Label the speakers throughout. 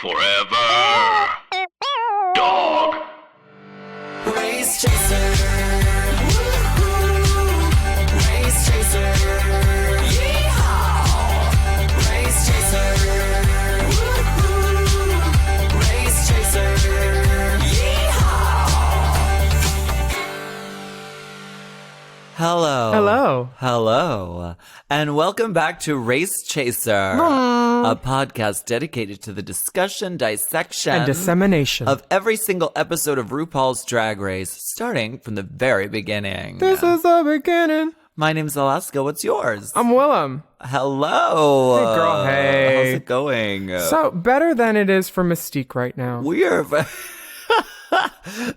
Speaker 1: Forever. Dog.
Speaker 2: Race chaser. Woo-hoo. Race chaser. Yeehaw. Race chaser. Woo-hoo. Race chaser. Yeehaw.
Speaker 3: Hello, and welcome back to Race Chaser, a podcast dedicated to the discussion, dissection,
Speaker 4: and dissemination
Speaker 3: of every single episode of RuPaul's Drag Race, starting from the very beginning.
Speaker 4: This is the beginning.
Speaker 3: My name's Alaska. What's yours?
Speaker 4: I'm Willem.
Speaker 3: Hello.
Speaker 4: Hey, girl. Hey.
Speaker 3: How's it going?
Speaker 4: So, better than it is for Mystique right now.
Speaker 3: We are...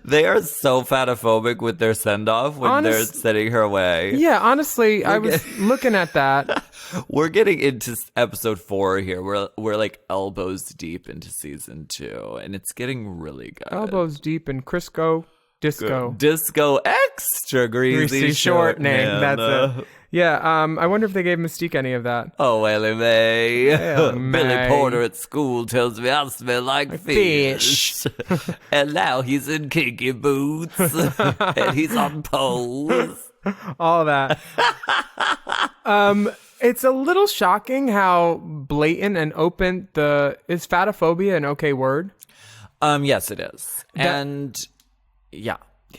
Speaker 3: They are so fatophobic with their send-off when they're sending her away.
Speaker 4: Yeah, honestly, I was looking at that.
Speaker 3: We're getting into episode 4 here. We're like elbows deep into season 2, and it's getting really good.
Speaker 4: Elbows deep in Crisco Disco.
Speaker 3: Disco extra greasy
Speaker 4: shortening.
Speaker 3: man.
Speaker 4: That's it. Yeah, I wonder if they gave Mystique any of that.
Speaker 3: Oh, Ellie Mae.
Speaker 4: Ellie
Speaker 3: Billy
Speaker 4: Mae.
Speaker 3: Porter at school tells me I smell like fish. And now he's in kinky boots. And he's on poles.
Speaker 4: All that. It's a little shocking how blatant and open is fatophobia an okay word?
Speaker 3: Yes, it is. And yeah.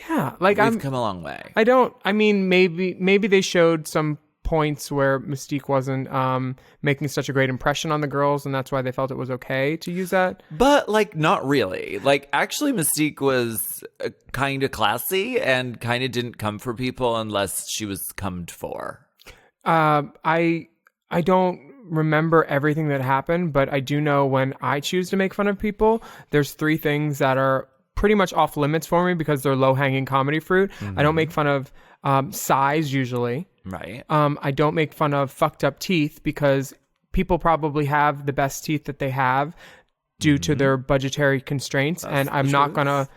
Speaker 4: Yeah, like
Speaker 3: We've come a long way.
Speaker 4: Maybe they showed some points where Mystique wasn't making such a great impression on the girls, and that's why they felt it was okay to use that.
Speaker 3: But, like, not really. Like, actually, Mystique was kind of classy and kind of didn't come for people unless she was cummed for.
Speaker 4: I don't remember everything that happened, but I do know when I choose to make fun of people, there's 3 things that are pretty much off limits for me because they're low-hanging comedy fruit. I don't make fun of size usually.
Speaker 3: Right.
Speaker 4: I don't make fun of fucked up teeth because people probably have the best teeth that they have due to their budgetary constraints. And I'm not gonna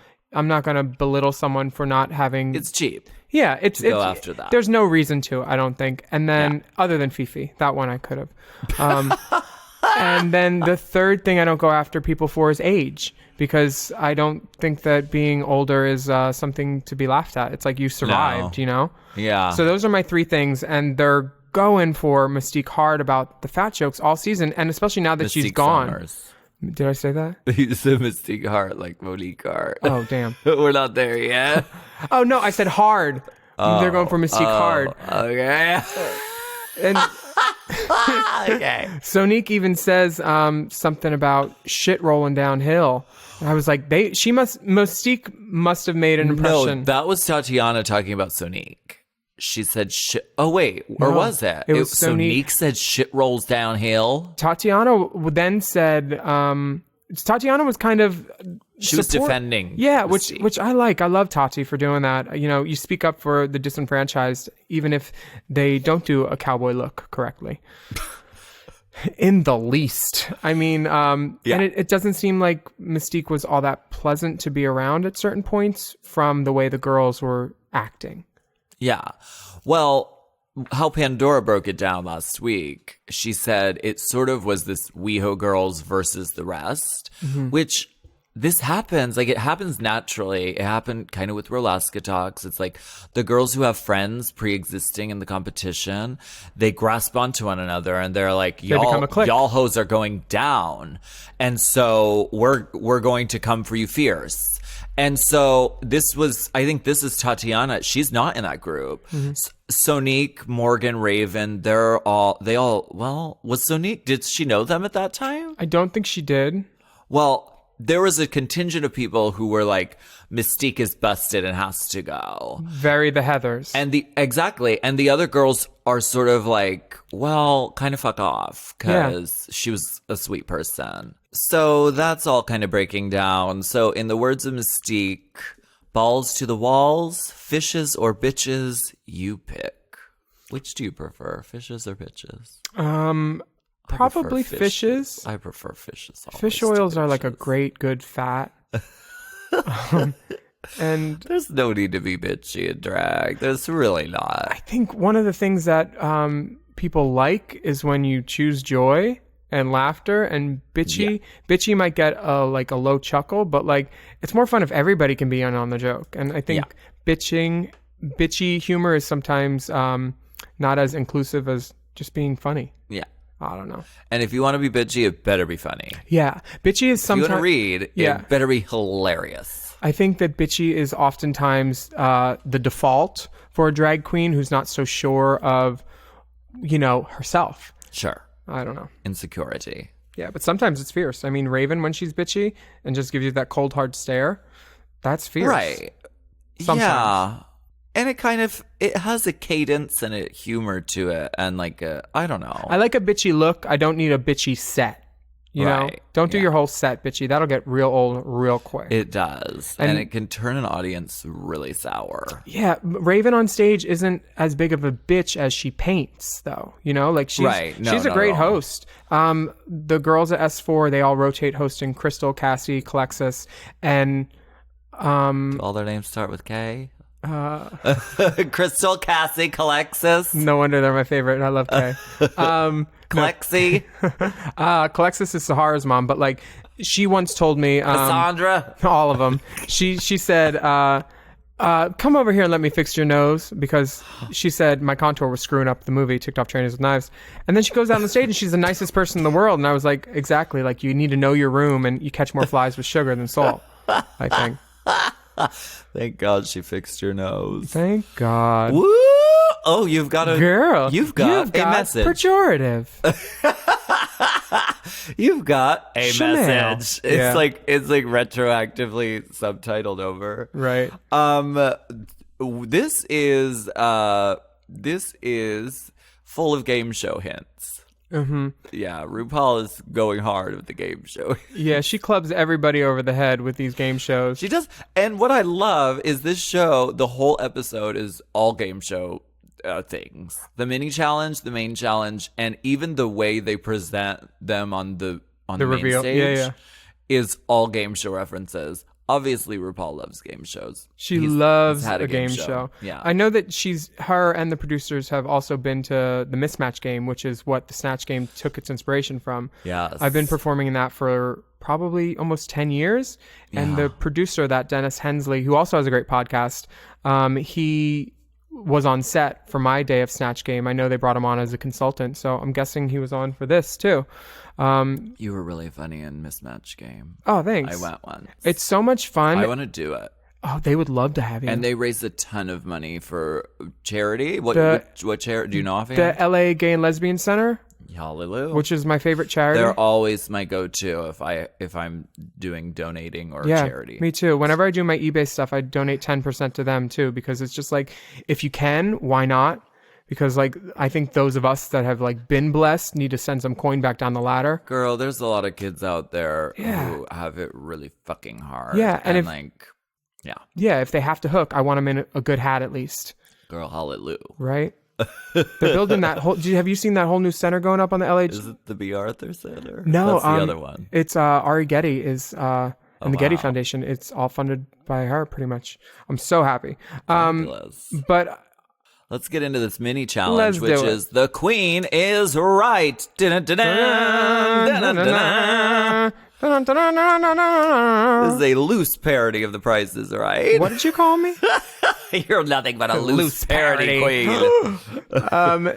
Speaker 4: belittle someone for not having.
Speaker 3: It's cheap.
Speaker 4: Yeah, it's
Speaker 3: go after that.
Speaker 4: There's no reason to, I don't think. And then other than Fifi, that one I could have. And then the third thing I don't go after people for is age, because I don't think that being older is something to be laughed at. It's like you survived, you know?
Speaker 3: Yeah.
Speaker 4: So those are my 3 things, and they're going for Mystique hard about the fat jokes all season, and especially now that
Speaker 3: Mystique
Speaker 4: she's gone.
Speaker 3: Summers.
Speaker 4: Did I say that?
Speaker 3: You said Mystique Hart like Monique Hart.
Speaker 4: Oh, damn.
Speaker 3: We're not there yet.
Speaker 4: Oh, no, I said hard. They're going for Mystique hard.
Speaker 3: Okay.
Speaker 4: And
Speaker 3: Okay.
Speaker 4: Sonique even says something about shit rolling downhill. And I was like, Mystique must have made an impression.
Speaker 3: No, that was Tatiana talking about Sonique. She said shit. Oh, wait. Or was it?
Speaker 4: It was
Speaker 3: Sonique said shit rolls downhill.
Speaker 4: Tatiana then said, Tatiana was kind of...
Speaker 3: She was defending.
Speaker 4: Yeah, which I like. I love Tati for doing that. You know, you speak up for the disenfranchised, even if they don't do a cowboy look correctly. In the least. I mean, and it doesn't seem like Mystique was all that pleasant to be around at certain points from the way the girls were acting.
Speaker 3: Yeah. Well, how Pandora broke it down last week, she said it sort of was this WeHo girls versus the rest, which this happens. Like, it happens naturally. It happened kind of with Rolaska Talks. It's like the girls who have friends pre-existing in the competition, they grasp onto one another and they're like, y'all hoes are going down. And so we're going to come for you fierce. And so I think this is Tatiana. She's not in that group. Sonique, Morgan, Raven, was Sonique, did she know them at that time?
Speaker 4: I don't think she did.
Speaker 3: Well, there was a contingent of people who were like, Mystique is busted and has to go.
Speaker 4: Very the Heathers.
Speaker 3: Exactly. And the other girls are sort of like, well, kind of fuck off, because she was a sweet person. So that's all kind of breaking down. So in the words of Mystique, balls to the walls, fishes or bitches, you pick. Which do you prefer, fishes or bitches?
Speaker 4: Probably fishes.
Speaker 3: I prefer fishes.
Speaker 4: Fish oils are like a great, good fat. And
Speaker 3: there's no need to be bitchy in drag. There's really not.
Speaker 4: I think one of the things that people like is when you choose joy. and laughter, and bitchy might get a low chuckle, but like it's more fun if everybody can be in on the joke. And I think bitchy humor is sometimes not as inclusive as just being funny.
Speaker 3: Yeah.
Speaker 4: I don't know.
Speaker 3: And if you want to be bitchy, it better be funny.
Speaker 4: Yeah. Bitchy is
Speaker 3: If you
Speaker 4: sometimes...
Speaker 3: want to read, it better be hilarious.
Speaker 4: I think that bitchy is oftentimes the default for a drag queen who's not so sure of, herself.
Speaker 3: Sure.
Speaker 4: I don't know.
Speaker 3: Insecurity.
Speaker 4: Yeah, but sometimes it's fierce. I mean, Raven, when she's bitchy and just gives you that cold, hard stare, that's fierce.
Speaker 3: Right.
Speaker 4: Sometimes.
Speaker 3: Yeah. And it has a cadence and a humor to it. And I don't know.
Speaker 4: I like a bitchy look. I don't need a bitchy set. You know?
Speaker 3: Right.
Speaker 4: Don't do your whole set bitchy. That'll get real old real quick.
Speaker 3: It does. And it can turn an audience really sour.
Speaker 4: Yeah, Raven on stage isn't as big of a bitch as she paints, though. She's she's a great host. The girls at S4, they all rotate hosting. Crystal, Cassie, Calexis, and
Speaker 3: Do all their names start with K? Crystal, Cassie, Calexis.
Speaker 4: No wonder they're my favorite. I love Kay.
Speaker 3: Clexi.
Speaker 4: Calexis is Sahara's mom, but she once told me
Speaker 3: Cassandra.
Speaker 4: all of them. She said, come over here and let me fix your nose, because she said my contour was screwing up the movie Ticked Off Trainers with Knives. And then she goes out on the stage and she's the nicest person in the world. And I was like, exactly. You need to know your room, and you catch more flies with sugar than salt, I think.
Speaker 3: Thank God she fixed your nose.
Speaker 4: Thank God.
Speaker 3: Woo! Oh, you've got a
Speaker 4: girl.
Speaker 3: You've got a message.
Speaker 4: Pejorative.
Speaker 3: You've got a
Speaker 4: Chanel.
Speaker 3: message.
Speaker 4: Yeah.
Speaker 3: It's retroactively subtitled over.
Speaker 4: Right.
Speaker 3: This is full of game show hints.
Speaker 4: Mm-hmm.
Speaker 3: Yeah, RuPaul is going hard with the game show.
Speaker 4: Yeah, she clubs everybody over the head with these game shows.
Speaker 3: She does. And what I love is this show, the whole episode is all game show things. The mini challenge, the main challenge, and even the way they present them on the main
Speaker 4: reveal
Speaker 3: stage is all game show references. Obviously, RuPaul loves game shows.
Speaker 4: She loves
Speaker 3: had
Speaker 4: a game show.
Speaker 3: Yeah.
Speaker 4: I know that her and the producers have also been to the Mismatch game, which is what the Snatch game took its inspiration from.
Speaker 3: Yes.
Speaker 4: I've been performing in that for probably almost 10 years. And the producer of that, Dennis Hensley, who also has a great podcast, he was on set for my day of Snatch game. I know they brought him on as a consultant, so I'm guessing he was on for this too.
Speaker 3: You were really funny in Mismatch Game.
Speaker 4: Oh, thanks.
Speaker 3: I went once.
Speaker 4: It's so much fun.
Speaker 3: I want to do it.
Speaker 4: Oh, they would love to have you.
Speaker 3: And they raised a ton of money for charity. What charity? Do you know offhand?
Speaker 4: The LA Gay and Lesbian Center,
Speaker 3: Hallelujah.
Speaker 4: which is my favorite charity.
Speaker 3: They're always my go-to if I'm doing donating or charity.
Speaker 4: Me too. Whenever I do my eBay stuff, I donate 10% to them too, because it's just if you can, why not? Because I think those of us that have been blessed need to send some coin back down the ladder.
Speaker 3: Girl, there's a lot of kids out there who have it really fucking hard.
Speaker 4: Yeah, and if they have to hook, I want them in a good hat at least.
Speaker 3: Girl, hallelujah.
Speaker 4: Right? They're building that whole... Have you seen that whole new center going up on the LA...
Speaker 3: Is it the B. Arthur Center?
Speaker 4: No.
Speaker 3: That's the other one.
Speaker 4: It's Ari Getty is... and the Getty Foundation. It's all funded by her, pretty much. I'm so happy. But...
Speaker 3: Let's get into this mini challenge,
Speaker 4: Let's
Speaker 3: which
Speaker 4: do it.
Speaker 3: is The Queen is Right. Dun-dun-dun-dun. This is a loose parody of The Price is Right.
Speaker 4: What did you call me?
Speaker 3: You're nothing but a loose parody queen.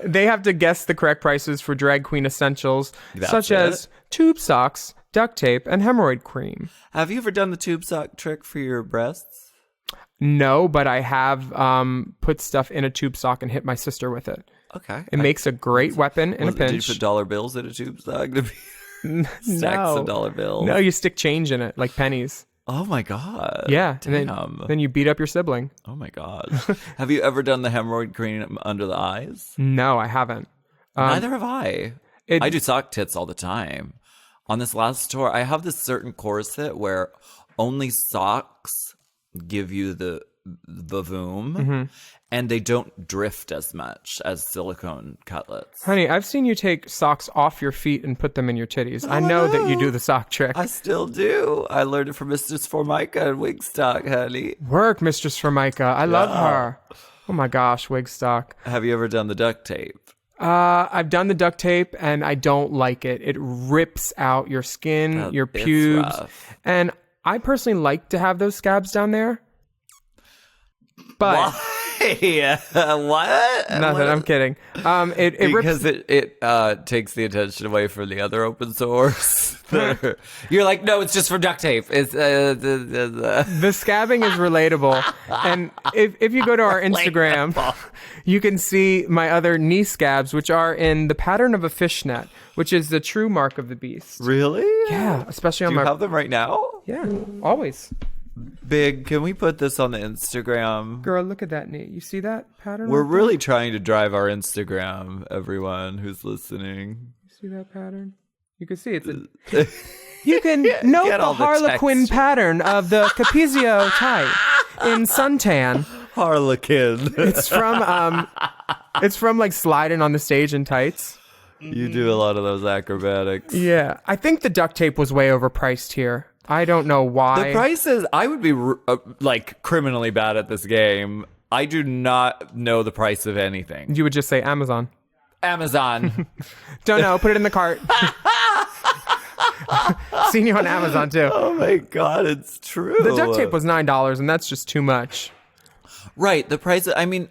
Speaker 4: They have to guess the correct prices for drag queen essentials, such
Speaker 3: it.
Speaker 4: as tube socks, duct tape, and hemorrhoid cream.
Speaker 3: Have you ever done the tube sock trick for your breasts?
Speaker 4: No, but I have put stuff in a tube sock and hit my sister with it.
Speaker 3: Okay.
Speaker 4: It makes a great weapon in a pinch.
Speaker 3: Did you put dollar bills in a tube sock to be stacks of dollar bills?
Speaker 4: No, you stick change in it, like pennies.
Speaker 3: Oh my God.
Speaker 4: Yeah.
Speaker 3: Damn.
Speaker 4: And then you beat up your sibling.
Speaker 3: Oh my God. Have you ever done the hemorrhoid cream under the eyes?
Speaker 4: No, I haven't.
Speaker 3: Neither have I. I do sock tits all the time. On this last tour, I have this certain corset where only socks give you the voom, and they don't drift as much as silicone cutlets.
Speaker 4: Honey, I've seen you take socks off your feet and put them in your titties. I know that you do the sock trick.
Speaker 3: I still do. I learned it from Mistress Formica and Wigstock, honey.
Speaker 4: Work, Mistress Formica. I love her. Oh my gosh, Wigstock.
Speaker 3: Have you ever done the duct tape?
Speaker 4: I've done the duct tape and I don't like it. It rips out your skin, your
Speaker 3: it's
Speaker 4: pubes.
Speaker 3: rough.
Speaker 4: And I personally like to have those scabs down there. But
Speaker 3: Why? What?
Speaker 4: nothing, I'm kidding. It rips.
Speaker 3: Because it takes the attention away from the other open source. You're like, no, it's just for duct tape. It's
Speaker 4: The scabbing is relatable. And if you go to our Instagram, you can see my other knee scabs, which are in the pattern of a fishnet, which is the true mark of the beast.
Speaker 3: Really?
Speaker 4: Yeah, especially on
Speaker 3: Do you
Speaker 4: my...
Speaker 3: have them right now?
Speaker 4: Yeah, always.
Speaker 3: Big, can we put this on the Instagram?
Speaker 4: Girl, look at that knee. You see that pattern?
Speaker 3: We're
Speaker 4: right there?
Speaker 3: really trying to drive our Instagram, everyone who's listening.
Speaker 4: You see that pattern? You can see it's a... You can note
Speaker 3: Get
Speaker 4: the
Speaker 3: all the
Speaker 4: Harlequin
Speaker 3: texture.
Speaker 4: pattern of the Capizio type in suntan.
Speaker 3: Harlequin.
Speaker 4: It's from like sliding on the stage in tights.
Speaker 3: You do a lot of those acrobatics.
Speaker 4: Yeah, I think the duct tape was way overpriced here. I don't know why.
Speaker 3: The prices, I would be like criminally bad at this game. I do not know the price of anything.
Speaker 4: You would just say Amazon.
Speaker 3: Amazon.
Speaker 4: Don't know. Put it in the cart. Seen you on Amazon too.
Speaker 3: Oh my God, it's true.
Speaker 4: The duct tape was $9, and that's just too much.
Speaker 3: Right. The price, I mean,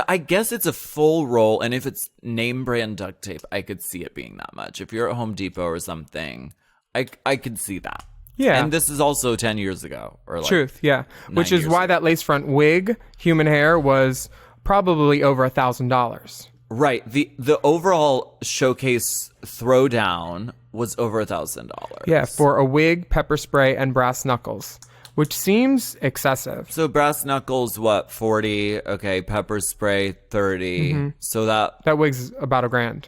Speaker 3: I guess it's a full roll. And if it's name brand duct tape, I could see it being that much. If you're at Home Depot or something, I could see that.
Speaker 4: Yeah.
Speaker 3: And this is also 10 years ago. Or like
Speaker 4: Truth, yeah. Which is
Speaker 3: years
Speaker 4: why
Speaker 3: ago.
Speaker 4: that lace front wig, human hair, was probably over $1,000.
Speaker 3: Right. The overall showcase throwdown was over $1,000.
Speaker 4: Yeah, for a wig, pepper spray, and brass knuckles, which seems excessive.
Speaker 3: So brass knuckles, what, 40? Okay, pepper spray, 30.
Speaker 4: Mm-hmm.
Speaker 3: So that
Speaker 4: That wig's about $1,000.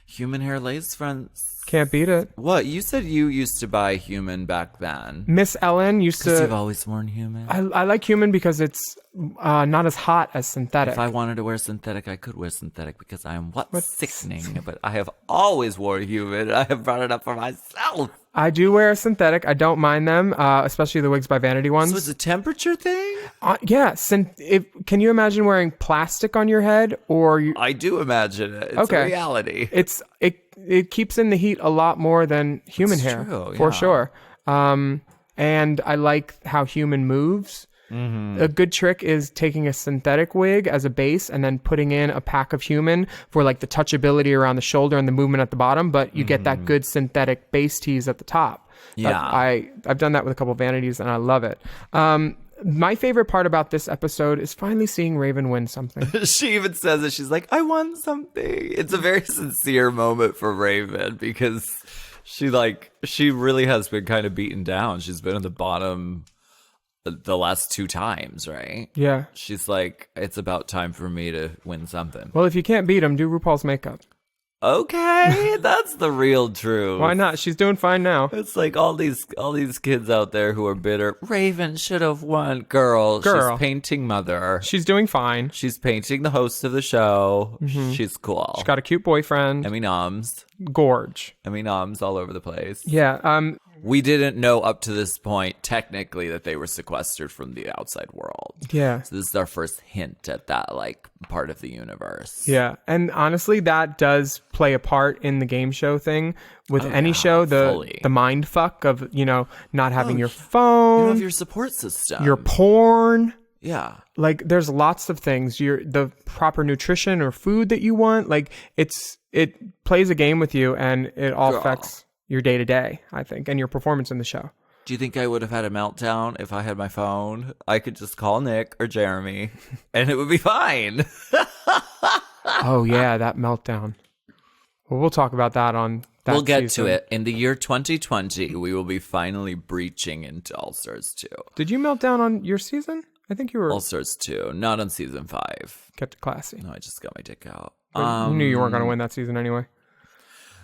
Speaker 3: human hair lace fronts.
Speaker 4: Can't beat it.
Speaker 3: What? You said you used to buy human back then.
Speaker 4: Miss Ellen used
Speaker 3: Because you've
Speaker 4: to...
Speaker 3: always worn human.
Speaker 4: I like human because it's not as hot as synthetic.
Speaker 3: If I wanted to wear synthetic, I could wear synthetic because I am sickening. But I have always worn human. I have brought it up for myself.
Speaker 4: I do wear a synthetic. I don't mind them, especially the wigs by Vanity ones.
Speaker 3: So it's a temperature thing?
Speaker 4: Yeah. Can you imagine wearing plastic on your head or
Speaker 3: I do imagine it. It's
Speaker 4: Okay.
Speaker 3: a reality.
Speaker 4: it keeps in the heat a lot more than human
Speaker 3: It's
Speaker 4: hair
Speaker 3: true,
Speaker 4: for
Speaker 3: yeah.
Speaker 4: sure. And I like how human moves.
Speaker 3: Mm-hmm.
Speaker 4: A good trick is taking a synthetic wig as a base and then putting in a pack of human for like the touchability around the shoulder and the movement at the bottom, but you get that good synthetic base tease at the top.
Speaker 3: Yeah.
Speaker 4: I've done that with a couple of vanities and I love it. My favorite part about this episode is finally seeing Raven win something.
Speaker 3: She even says it. She's like, I won something. It's a very sincere moment for Raven because she really has been kind of beaten down. She's been at the bottom the last 2 times, right?
Speaker 4: Yeah.
Speaker 3: She's like, it's about time for me to win something.
Speaker 4: Well, if you can't beat him, do RuPaul's makeup.
Speaker 3: Okay, that's the real truth.
Speaker 4: Why not? She's doing fine now.
Speaker 3: It's like all these kids out there who are bitter. Raven should have won. Girl. She's painting Mother.
Speaker 4: She's doing fine.
Speaker 3: She's painting the host of the show. She's cool.
Speaker 4: She's got a cute boyfriend.
Speaker 3: noms.
Speaker 4: Gorge.
Speaker 3: noms all over the place.
Speaker 4: Yeah.
Speaker 3: We didn't know up to this point, technically, that they were sequestered from the outside world.
Speaker 4: Yeah.
Speaker 3: So this is our first hint at that, like, part of the universe.
Speaker 4: Yeah. And honestly, that does play a part in the game show thing with any show.
Speaker 3: fully.
Speaker 4: The mind fuck of, not having your
Speaker 3: You
Speaker 4: phone,
Speaker 3: have your support system.
Speaker 4: your porn.
Speaker 3: Yeah.
Speaker 4: Like there's lots of things. The proper nutrition or food that you want. Like it plays a game with you and it all
Speaker 3: Girl.
Speaker 4: affects your day to day, I think, and your performance in the show.
Speaker 3: Do you think I would have had a meltdown if I had my phone? I could just call Nick or Jeremy and it would be fine.
Speaker 4: Oh yeah, that meltdown. Well, we'll talk about that on that
Speaker 3: We'll get
Speaker 4: season.
Speaker 3: to it. In the year 2020, we will be finally breaching into All Stars 2.
Speaker 4: Did you melt down on your season? I think you were
Speaker 3: All Stars 2, not on season 5.
Speaker 4: kept it classy.
Speaker 3: No, I just got my dick out.
Speaker 4: You knew you weren't going to win that season anyway.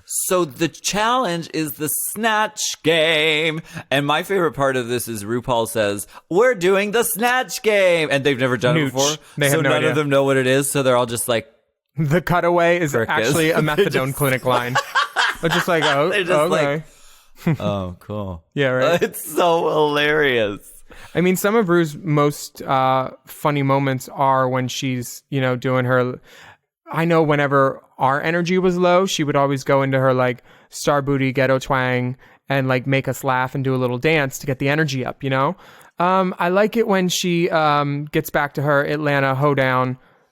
Speaker 3: So the challenge is the Snatch game. And my favorite part of this is RuPaul says, we're doing the Snatch game. And they've never done
Speaker 4: Nooch.
Speaker 3: it before.
Speaker 4: They have
Speaker 3: so
Speaker 4: no
Speaker 3: none
Speaker 4: idea.
Speaker 3: of them know what it is. So they're all just like,
Speaker 4: The cutaway is
Speaker 3: Crickets.
Speaker 4: actually a methadone clinic line. They're just like, oh,
Speaker 3: They're just
Speaker 4: okay.
Speaker 3: oh, cool.
Speaker 4: Yeah, right.
Speaker 3: It's so hilarious.
Speaker 4: I mean, some of Rue's most funny moments are when she's, doing her I know whenever our energy was low, she would always go into her like star booty ghetto twang and like make us laugh and do a little dance to get the energy up, you know? I like it when she gets back to her Atlanta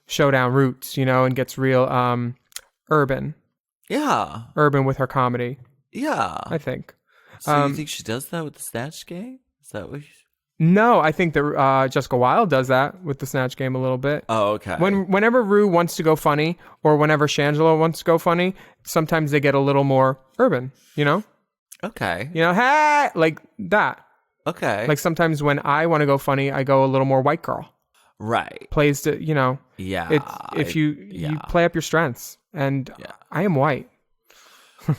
Speaker 4: showdown roots, you know, and gets real urban with her comedy, I think.
Speaker 3: So you think she does that with the Snatch game? Is that what?
Speaker 4: No, I think that Jessica Wilde does that with the Snatch game a little bit.
Speaker 3: Oh, okay.
Speaker 4: Whenever Rue wants to go funny, or whenever Shangela wants to go funny, sometimes they get a little more urban, you know?
Speaker 3: Okay.
Speaker 4: You know, hey, like that.
Speaker 3: Okay.
Speaker 4: Like sometimes when I want to go funny, I go a little more white girl.
Speaker 3: Right.
Speaker 4: Plays to, you know.
Speaker 3: Yeah.
Speaker 4: You play up your strengths, and I am white.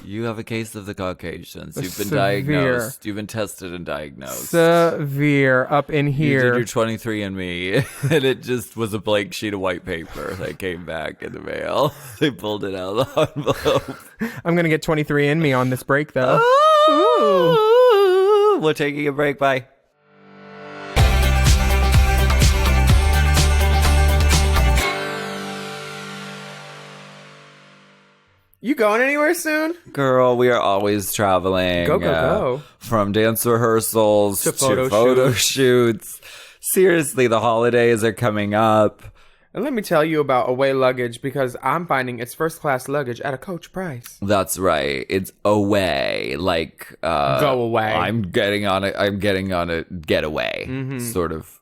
Speaker 3: You have a case of the Caucasians. You've been
Speaker 4: Severe.
Speaker 3: diagnosed. You've been tested and diagnosed.
Speaker 4: Severe up in
Speaker 3: You
Speaker 4: here.
Speaker 3: did your 23andMe, and it just was a blank sheet of white paper that came back in the mail. They pulled it out of the envelope.
Speaker 4: I'm going to get 23 in me on this break, though.
Speaker 3: Ooh. We're taking a break. Bye.
Speaker 4: You going anywhere soon?
Speaker 3: Girl, we are always traveling.
Speaker 4: Go.
Speaker 3: From dance rehearsals
Speaker 4: To
Speaker 3: to
Speaker 4: photo
Speaker 3: photo shoots. Seriously, the holidays are coming up.
Speaker 4: And let me tell you about Away luggage, because I'm finding it's first class luggage at a Coach price.
Speaker 3: That's right. It's away. Like
Speaker 4: Go away.
Speaker 3: I'm getting on a getaway sort of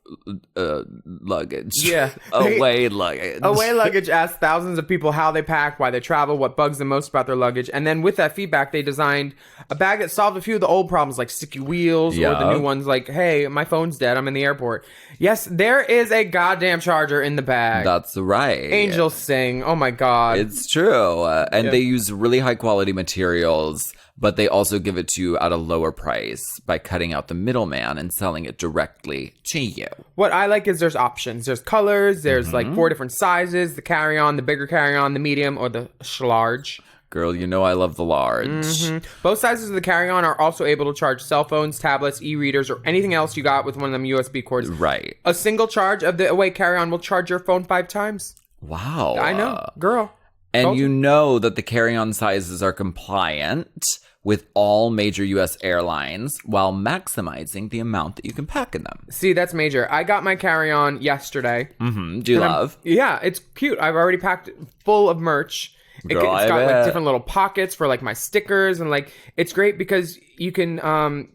Speaker 3: luggage.
Speaker 4: Yeah.
Speaker 3: Away luggage.
Speaker 4: Away luggage asks thousands of people how they pack, why they travel, what bugs them most about their luggage. And then with that feedback, they designed a bag that solved a few of the old problems like sticky wheels or the new ones like, hey, my phone's dead. I'm in the airport. Yes, there is a goddamn charger in the bag.
Speaker 3: That's right.
Speaker 4: Angels sing. Oh my God.
Speaker 3: It's true. And they use really high quality materials, but they also give it to you at a lower price by cutting out the middleman and selling it directly to you.
Speaker 4: What I like is there's options. There's colors. There's like 4 different sizes. The carry-on, the bigger carry-on, the medium, or the large.
Speaker 3: Girl, you know I love the large.
Speaker 4: Both sizes of the carry-on are also able to charge cell phones, tablets, e-readers, or anything else you got with one of them USB cords.
Speaker 3: Right.
Speaker 4: A single charge of the Away carry-on will charge your phone 5 times.
Speaker 3: Wow.
Speaker 4: I know. Girl.
Speaker 3: And you know that the carry-on sizes are compliant with all major U.S. airlines while maximizing the amount that you can pack in them.
Speaker 4: See, that's major. I got my carry-on yesterday.
Speaker 3: Do you love?
Speaker 4: Yeah, it's cute. I've already packed it full of merch.
Speaker 3: Girl,
Speaker 4: It's got
Speaker 3: I bet.
Speaker 4: like different little pockets for like my stickers, and like it's great because you can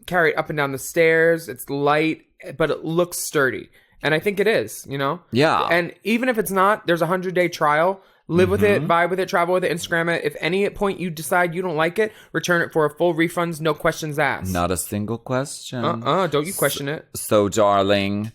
Speaker 4: carry it up and down the stairs. It's light, but it looks sturdy, and I think it is. You know,
Speaker 3: Yeah.
Speaker 4: And even if it's not, there's a 100-day trial. Live with it, vibe with it, travel with it, Instagram it. If any point you decide you don't like it, return it for a full refund, no questions asked.
Speaker 3: Not a single question.
Speaker 4: Don't you question it.
Speaker 3: So, darling,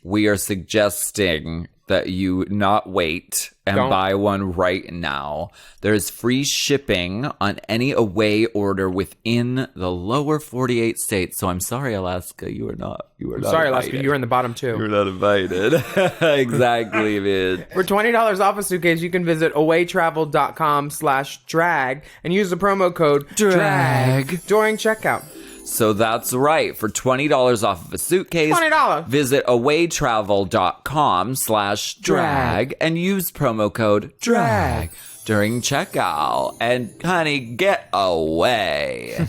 Speaker 3: we are suggesting that you not wait and
Speaker 4: Don't.
Speaker 3: buy one right now. There's free shipping on any Away order within the lower 48 states. So I'm sorry, Alaska, you are not.
Speaker 4: Sorry, Alaska,
Speaker 3: invited.
Speaker 4: you're in the bottom too.
Speaker 3: You're not invited. Exactly, man.
Speaker 4: For $20 off a suitcase, you can visit awaytravel.com/drag and use the promo code
Speaker 3: Drag.
Speaker 4: during checkout.
Speaker 3: So that's right. For $20 off of a suitcase,
Speaker 4: $20.
Speaker 3: visit awaytravel.com/drag and use promo code drag during checkout. And honey, get away.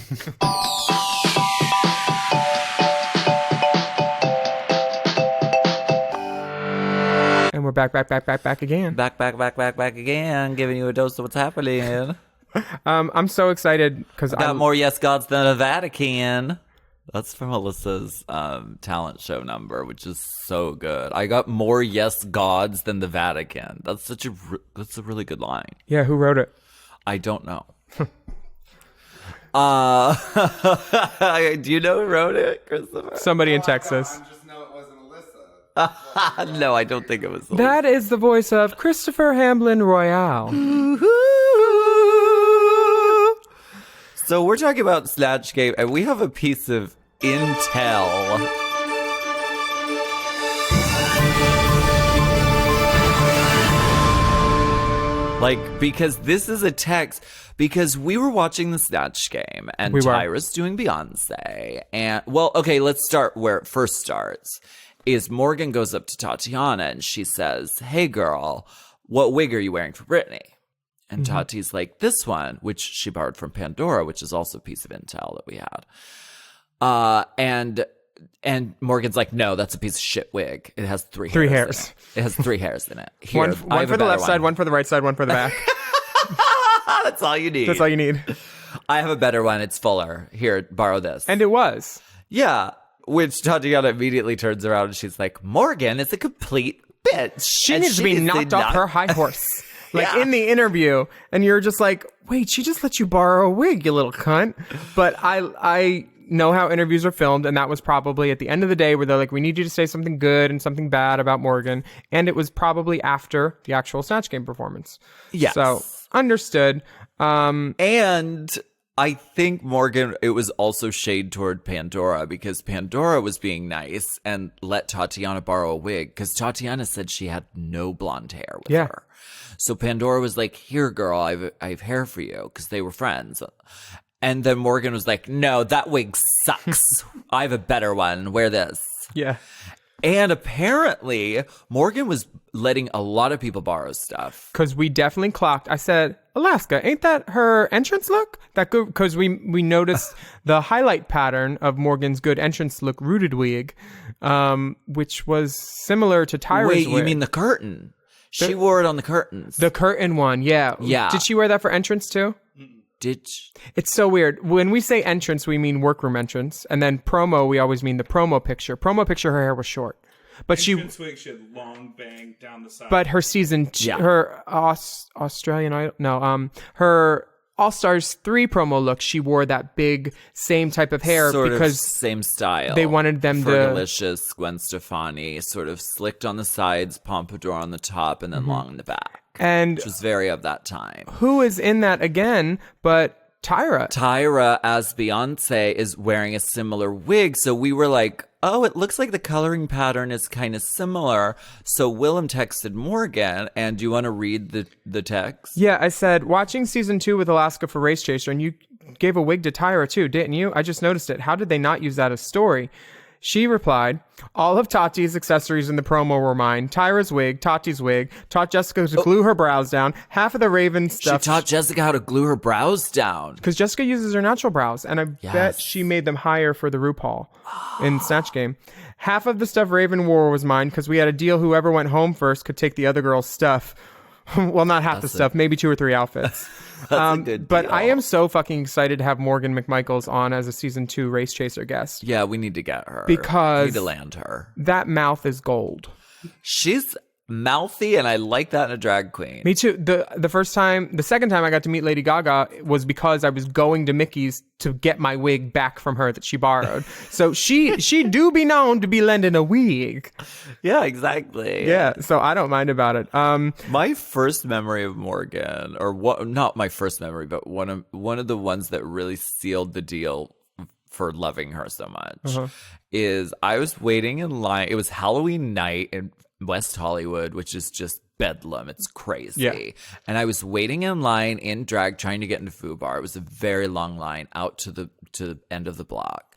Speaker 4: And we're back again.
Speaker 3: back again, giving you a dose of what's happening.
Speaker 4: I'm so excited because
Speaker 3: Got more yes gods than the Vatican. That's from Alyssa's talent show number, which is so good. I got more yes gods than the Vatican. That's a really good line.
Speaker 4: Yeah, who wrote it?
Speaker 3: I don't know. Do you know who wrote it, Christopher?
Speaker 4: Somebody in Texas.
Speaker 5: Just know it wasn't Alyssa.
Speaker 3: No, I don't think it was.
Speaker 4: That is the voice of Christopher Hamblin Royale.
Speaker 3: So we're talking about Snatch Game, and we have a piece of intel. Like, because this is a text, because we were watching the Snatch Game, and
Speaker 4: We were.
Speaker 3: Tyra's doing Beyonce, and, well, okay, let's start where it first starts, is Morgan goes up to Tatiana, and she says, hey, girl, what wig are you wearing for Britney? And Tati's like, this one, which she borrowed from Pandora, which is also a piece of intel that we had. And Morgan's like, no, that's a piece of shit wig. It has three hairs. It has 3 hairs in it. Here,
Speaker 4: One
Speaker 3: I have
Speaker 4: for
Speaker 3: a
Speaker 4: the
Speaker 3: better
Speaker 4: left side,
Speaker 3: one.
Speaker 4: one for the right side, one for the back.
Speaker 3: That's all you need.
Speaker 4: That's all you need.
Speaker 3: I have a better one. It's fuller. Here, borrow this.
Speaker 4: And it was.
Speaker 3: Yeah. Which Tatiana immediately turns around and she's like, Morgan is a complete bitch.
Speaker 4: She
Speaker 3: And
Speaker 4: needs to be knocked off her high horse. Like in the interview. And you're just like, wait, she just let you borrow a wig, you little cunt. But I know how interviews are filmed, and that was probably at the end of the day where they're like, we need you to say something good and something bad about Morgan. And it was probably after the actual Snatch Game performance.
Speaker 3: Yes.
Speaker 4: So understood.
Speaker 3: And I think Morgan, it was also shade toward Pandora because Pandora was being nice and let Tatiana borrow a wig because Tatiana said she had no blonde hair with her. So Pandora was like, here, girl, I have hair for you because they were friends. And then Morgan was like, no, that wig sucks. I have a better one. Wear this.
Speaker 4: Yeah.
Speaker 3: And apparently, Morgan was letting a lot of people borrow stuff.
Speaker 4: Because we definitely clocked. I said, Alaska, ain't that her entrance look? That good? Because we noticed the highlight pattern of Morgan's good entrance look rooted wig, which was similar to Tyra's
Speaker 3: Wait,
Speaker 4: wig.
Speaker 3: you mean the curtain? She wore it on the curtains.
Speaker 4: The curtain one, yeah.
Speaker 3: Yeah.
Speaker 4: Did she wear that for entrance too?
Speaker 3: Did she?
Speaker 4: It's so weird. When we say entrance, we mean workroom entrance. And then promo, we always mean the promo picture. Promo picture, her hair was short. But
Speaker 1: Entrance wig, she had long bang down the side.
Speaker 4: But her her Australian Idol, no, her All Stars 3 promo look, she wore that big same type of hair
Speaker 3: Sort
Speaker 4: because
Speaker 3: of same style.
Speaker 4: they wanted them to
Speaker 3: Fergalicious Gwen Stefani, sort of slicked on the sides, pompadour on the top, and then long in the back.
Speaker 4: And
Speaker 3: which was very of that time.
Speaker 4: Who is in that again but Tyra?
Speaker 3: Tyra, as Beyonce, is wearing a similar wig. So we were like, oh, it looks like the coloring pattern is kind of similar. So Willem texted Morgan, and do you want to read the text?
Speaker 4: Yeah, I said, watching season 2 with Alaska for Race Chaser, and you gave a wig to Tyra too, didn't you? I just noticed it. How did they not use that as story? She replied, all of Tati's accessories in the promo were mine. Tyra's wig, Tati's wig, taught Jessica to glue her brows down. Half of the Raven stuff.
Speaker 3: She taught Jessica how to glue her brows down.
Speaker 4: Because Jessica uses her natural brows, and I bet she made them higher for the RuPaul in Snatch Game. Half of the stuff Raven wore was mine because we had a deal whoever went home first could take the other girl's stuff. Well, not half the stuff, maybe 2 or 3 outfits.
Speaker 3: That's a good
Speaker 4: but
Speaker 3: deal.
Speaker 4: I am so fucking excited to have Morgan McMichaels on as a season 2 Race Chaser guest.
Speaker 3: Yeah, we need to get her.
Speaker 4: Because
Speaker 3: we need to land her.
Speaker 4: That mouth is gold.
Speaker 3: She's mouthy, and I like that in a drag queen.
Speaker 4: Me too. The second time I got to meet Lady Gaga was because I was going to Mickey's to get my wig back from her that she borrowed. So she do be known to be lending a wig.
Speaker 3: Yeah, exactly.
Speaker 4: Yeah, so I don't mind about it.
Speaker 3: My first memory of Morgan, or what? Not my first memory, but one of the ones that really sealed the deal for loving her so much is I was waiting in line. It was Halloween night in West Hollywood, which is just bedlam. It's crazy.
Speaker 4: Yeah.
Speaker 3: And I was waiting in line in drag trying to get into Foo Bar. It was a very long line out to the end of the block.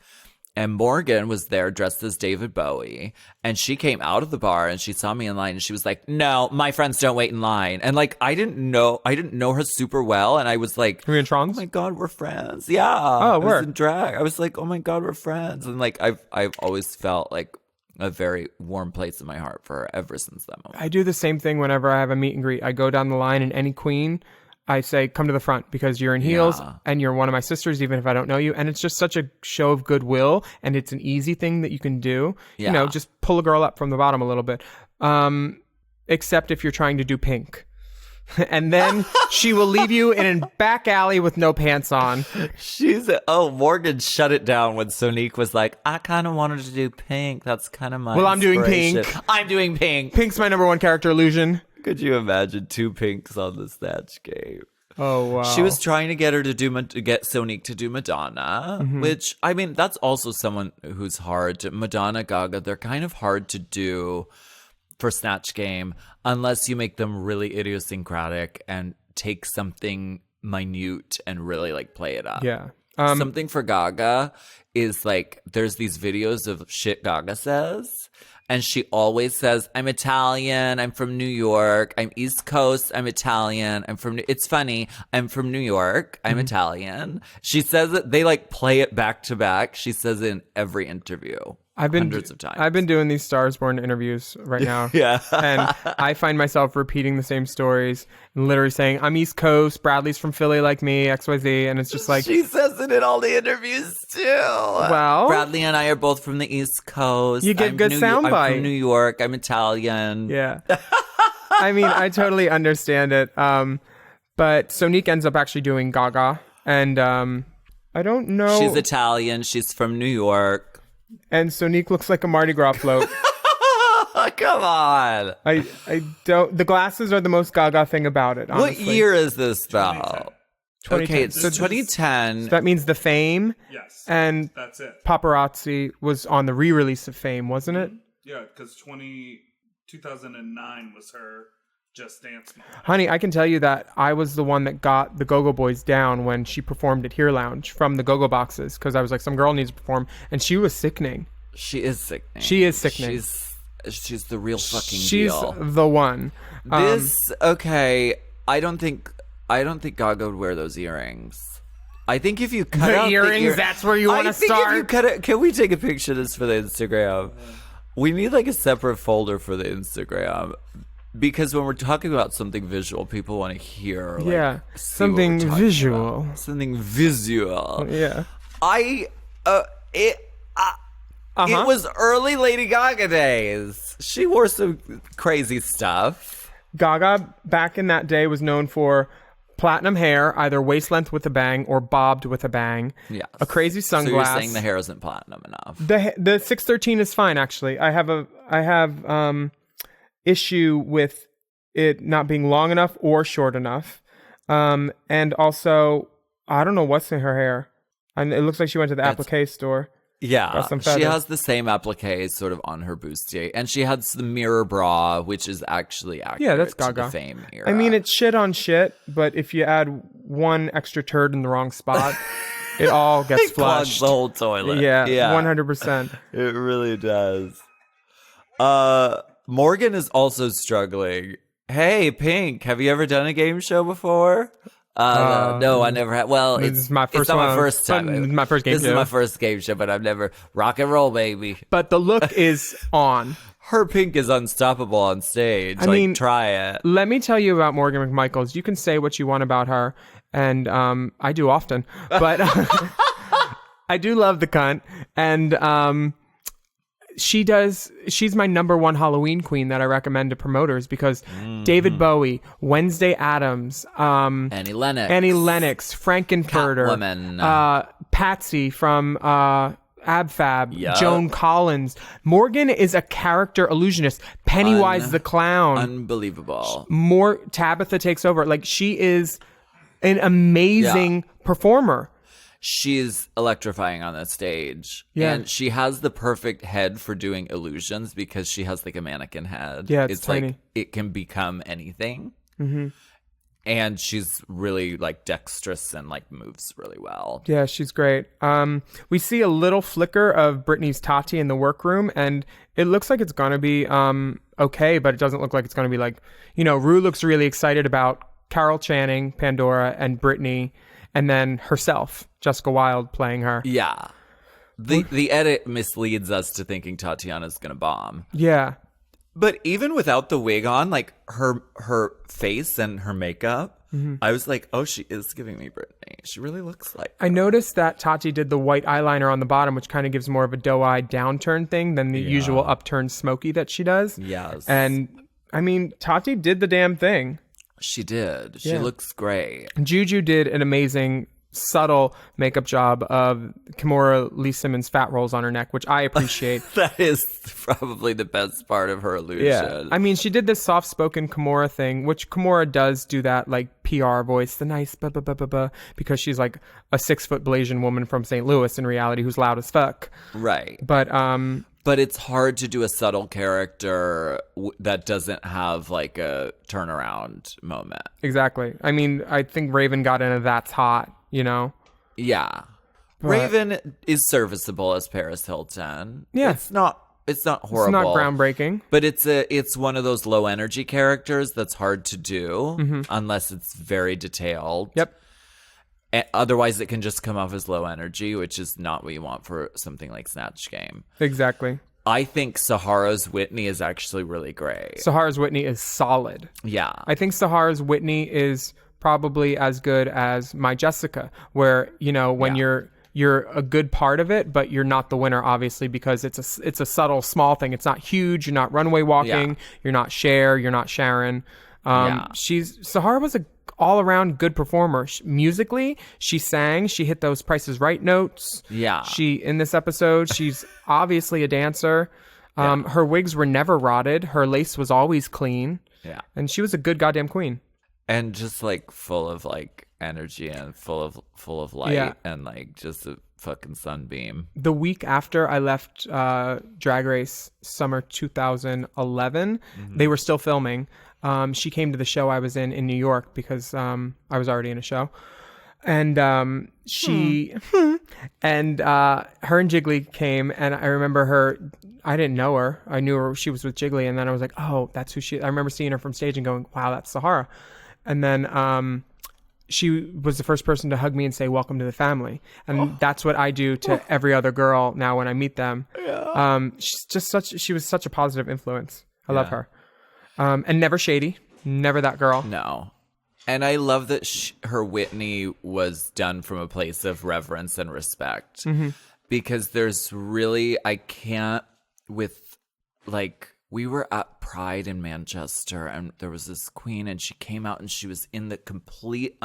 Speaker 3: And Morgan was there dressed as David Bowie. And she came out of the bar and she saw me in line and she was like, no, my friends don't wait in line. And like, I didn't know her super well. And I was like,
Speaker 4: Were you in Trongs?
Speaker 3: oh my God, we're friends. Yeah.
Speaker 4: Oh,
Speaker 3: I was
Speaker 4: word.
Speaker 3: in drag. I was like, oh my God, we're friends. And like, I've always felt like a very warm place in my heart for her ever since that moment.
Speaker 4: I do the same thing whenever I have a meet and greet. I go down the line and any queen, I say, come to the front because you're in heels and you're one of my sisters, even if I don't know you. And it's just such a show of goodwill. And it's an easy thing that you can do.
Speaker 3: Yeah.
Speaker 4: You know, just pull a girl up from the bottom a little bit. Except if you're trying to do pink. And then she will leave you in a back alley with no pants on.
Speaker 3: Morgan shut it down when Sonique was like, I kind of wanted to do pink. That's kind of my
Speaker 4: Well, I'm doing
Speaker 3: inspiration."
Speaker 4: pink.
Speaker 3: I'm doing pink.
Speaker 4: Pink's my number one character illusion.
Speaker 3: Could you imagine 2 pinks on the Snatch Game?
Speaker 4: Oh, wow.
Speaker 3: She was trying to get her to get Sonique to do Madonna, which, I mean, that's also someone who's hard to, Madonna, Gaga, they're kind of hard to do for Snatch Game unless you make them really idiosyncratic and take something minute and really like play it up.
Speaker 4: Yeah.
Speaker 3: Something for Gaga is like there's these videos of shit Gaga says, And she always says, I'm Italian, I'm from New York, I'm East Coast, I'm Italian, it's funny, I'm from New York, I'm Italian. She says it, they like play it back to back. She says it in every interview. Hundreds of times.
Speaker 4: I've been doing these Stars Born interviews right now.
Speaker 3: Yeah.
Speaker 4: And I find myself repeating the same stories and literally saying, I'm East Coast, Bradley's from Philly like me, XYZ. And it's just like...
Speaker 3: She says it in all the interviews too.
Speaker 4: Well...
Speaker 3: Bradley and I are both from the East Coast.
Speaker 4: You get good soundbite.
Speaker 3: I'm from New York. I'm Italian.
Speaker 4: Yeah. I mean, I totally understand it. But Sonique ends up actually doing Gaga. And I don't know...
Speaker 3: She's Italian. She's from New York.
Speaker 4: And Sonique looks like a Mardi Gras float.
Speaker 3: Come on.
Speaker 4: I don't... The glasses are the most Gaga thing about it, honestly.
Speaker 3: What year is this, though?
Speaker 4: 2010.
Speaker 3: Okay, it's 2010.
Speaker 4: So that means The Fame
Speaker 1: Yes.
Speaker 4: and
Speaker 1: That's it.
Speaker 4: Paparazzi was on the re-release of Fame, wasn't it?
Speaker 1: Yeah, because 2009 was her Just Dance moment.
Speaker 4: Honey, I can tell you that I was the one that got the Go-Go Boys down when she performed at Here Lounge from the Go-Go Boxes, because I was like, some girl needs to perform, and she was sickening.
Speaker 3: She is sickening.
Speaker 4: She is sickening.
Speaker 3: She's the real fucking
Speaker 4: She's
Speaker 3: deal.
Speaker 4: the one.
Speaker 3: Okay, I don't think Gaga would wear those earrings. I think if you cut
Speaker 4: The
Speaker 3: out
Speaker 4: earrings, that's where you want to
Speaker 3: I think
Speaker 4: start?
Speaker 3: if you cut it, can we take a picture of this for the Instagram? We need like a separate folder for the Instagram. Because when we're talking about something visual, people want to hear, like,
Speaker 4: Yeah,
Speaker 3: see
Speaker 4: something
Speaker 3: what we're talking
Speaker 4: visual.
Speaker 3: about. Something visual.
Speaker 4: Yeah.
Speaker 3: It was early Lady Gaga days. She wore some crazy stuff.
Speaker 4: Gaga, back in that day, was known for platinum hair, either waist length with a bang or bobbed with a bang.
Speaker 3: Yes.
Speaker 4: A crazy
Speaker 3: So
Speaker 4: sunglass.
Speaker 3: you're saying the hair isn't platinum enough.
Speaker 4: The 613 is fine, actually. I have issue with it not being long enough or short enough. And also, I don't know what's in her hair. And it looks like she went to the applique store.
Speaker 3: Yeah,
Speaker 4: Got some
Speaker 3: she
Speaker 4: feathers.
Speaker 3: has the same applique sort of on her bustier. And she has the mirror bra, which is actually accurate
Speaker 4: Yeah, that's
Speaker 3: to the
Speaker 4: Gaga.
Speaker 3: Fame era.
Speaker 4: I mean, it's shit on shit, but if you add one extra turd in the wrong spot, it all gets
Speaker 3: It clogs
Speaker 4: flushed.
Speaker 3: the whole toilet.
Speaker 4: Yeah,
Speaker 3: yeah.
Speaker 4: 100%.
Speaker 3: It really does. Morgan is also struggling. Hey, Pink, have you ever done a game show before? No, I never have. Well,
Speaker 4: this is my first
Speaker 3: it's not my
Speaker 4: one.
Speaker 3: first time.
Speaker 4: This is my first game
Speaker 3: This
Speaker 4: show.
Speaker 3: is my first game show, but I've never rock and roll, baby.
Speaker 4: But the look is on.
Speaker 3: Her Pink is unstoppable on stage.
Speaker 4: I mean,
Speaker 3: try it.
Speaker 4: Let me tell you about Morgan McMichaels. You can say what you want about her, and I do often, but I do love the cunt, and she's my number one Halloween queen that I recommend to promoters because David Bowie, Wednesday Addams,
Speaker 3: Annie Lennox,
Speaker 4: Frankenfurter,
Speaker 3: Catwoman.
Speaker 4: Patsy from AbFab,
Speaker 3: Yup.
Speaker 4: Joan Collins. Morgan is a character illusionist. Pennywise the Clown.
Speaker 3: Unbelievable.
Speaker 4: More Tabitha takes over. Like, she is an amazing performer.
Speaker 3: She's electrifying on the stage.
Speaker 4: Yeah.
Speaker 3: And she has the perfect head for doing illusions because she has like a mannequin head.
Speaker 4: Yeah, it's tiny.
Speaker 3: like it can become anything. Mm-hmm. And she's really like dexterous and like moves really well.
Speaker 4: Yeah, she's great. We see a little flicker of Britney's Tati in the workroom, and it looks like it's gonna be okay, but it doesn't look like it's gonna be like, Rue looks really excited about Carol Channing, Pandora, and Britney, and then herself, Jessica Wilde, playing her.
Speaker 3: Yeah. The edit misleads us to thinking Tatiana's gonna bomb.
Speaker 4: Yeah.
Speaker 3: But even without the wig on, like her face and her makeup, I was like, oh, she is giving me Britney. She really looks like her.
Speaker 4: I noticed that Tati did the white eyeliner on the bottom, which kind of gives more of a doe-eyed downturn thing than the usual upturned smoky that she does.
Speaker 3: Yes.
Speaker 4: And, I mean, Tati did the damn thing.
Speaker 3: She did. She
Speaker 4: Yeah.
Speaker 3: looks great.
Speaker 4: Juju did an amazing, subtle makeup job of Kimora Lee Simmons' fat rolls on her neck, which I appreciate.
Speaker 3: That is probably the best part of her illusion.
Speaker 4: I mean, she did this soft-spoken Kimora thing, which Kimora does do that, like, PR voice, the nice ba-ba-ba-ba-ba, because she's, like, a 6-foot Blasian woman from St. Louis in reality who's loud as fuck.
Speaker 3: Right.
Speaker 4: But
Speaker 3: it's hard to do a subtle character that doesn't have, like, a turnaround moment.
Speaker 4: exactly. I mean, I think Raven got into That's Hot, Yeah.
Speaker 3: Raven is serviceable as Paris Hilton.
Speaker 4: Yeah.
Speaker 3: It's not horrible.
Speaker 4: It's not groundbreaking.
Speaker 3: But it's one of those low energy characters that's hard to do unless it's very detailed.
Speaker 4: Yep.
Speaker 3: Otherwise, it can just come off as low energy, which is not what you want for something like Snatch Game.
Speaker 4: Exactly.
Speaker 3: I think Sahara's Whitney is actually really great.
Speaker 4: Sahara's Whitney is solid.
Speaker 3: Yeah.
Speaker 4: I think Sahara's Whitney is probably as good as My Jessica, where, you know, when you're a good part of it, but you're not the winner, obviously, because it's a subtle, small thing. It's not huge. You're not runway walking.
Speaker 3: Yeah.
Speaker 4: You're not Cher. You're not Sharon. Sahara was a all-around good performer. Musically, she sang. She hit those Price is Right notes.
Speaker 3: Yeah.
Speaker 4: In this episode, she's obviously a dancer. Her wigs were never rotted. Her lace was always clean.
Speaker 3: Yeah.
Speaker 4: And she was a good goddamn queen.
Speaker 3: And just like full of like energy and full of light and like just a fucking sunbeam.
Speaker 4: The week after I left Drag Race summer 2011, they were still filming. She came to the show I was in New York because I was already in a show. And she and her and Jiggly came, and I remember her. I didn't know her. I knew her. She was with Jiggly, and then I was like, "Oh, that's who she." I remember seeing her from stage and going, "Wow, that's Sahara." And then she was the first person to hug me and say, "Welcome to the family." And that's what I do to every other girl now when I meet them. She was such a positive influence. I love her. And never shady, never that girl.
Speaker 3: No. And I love that her Whitney was done from a place of reverence and respect. Because there's really, I can't with, like, we were at Pride in Manchester and there was this queen and she came out and she was in the complete,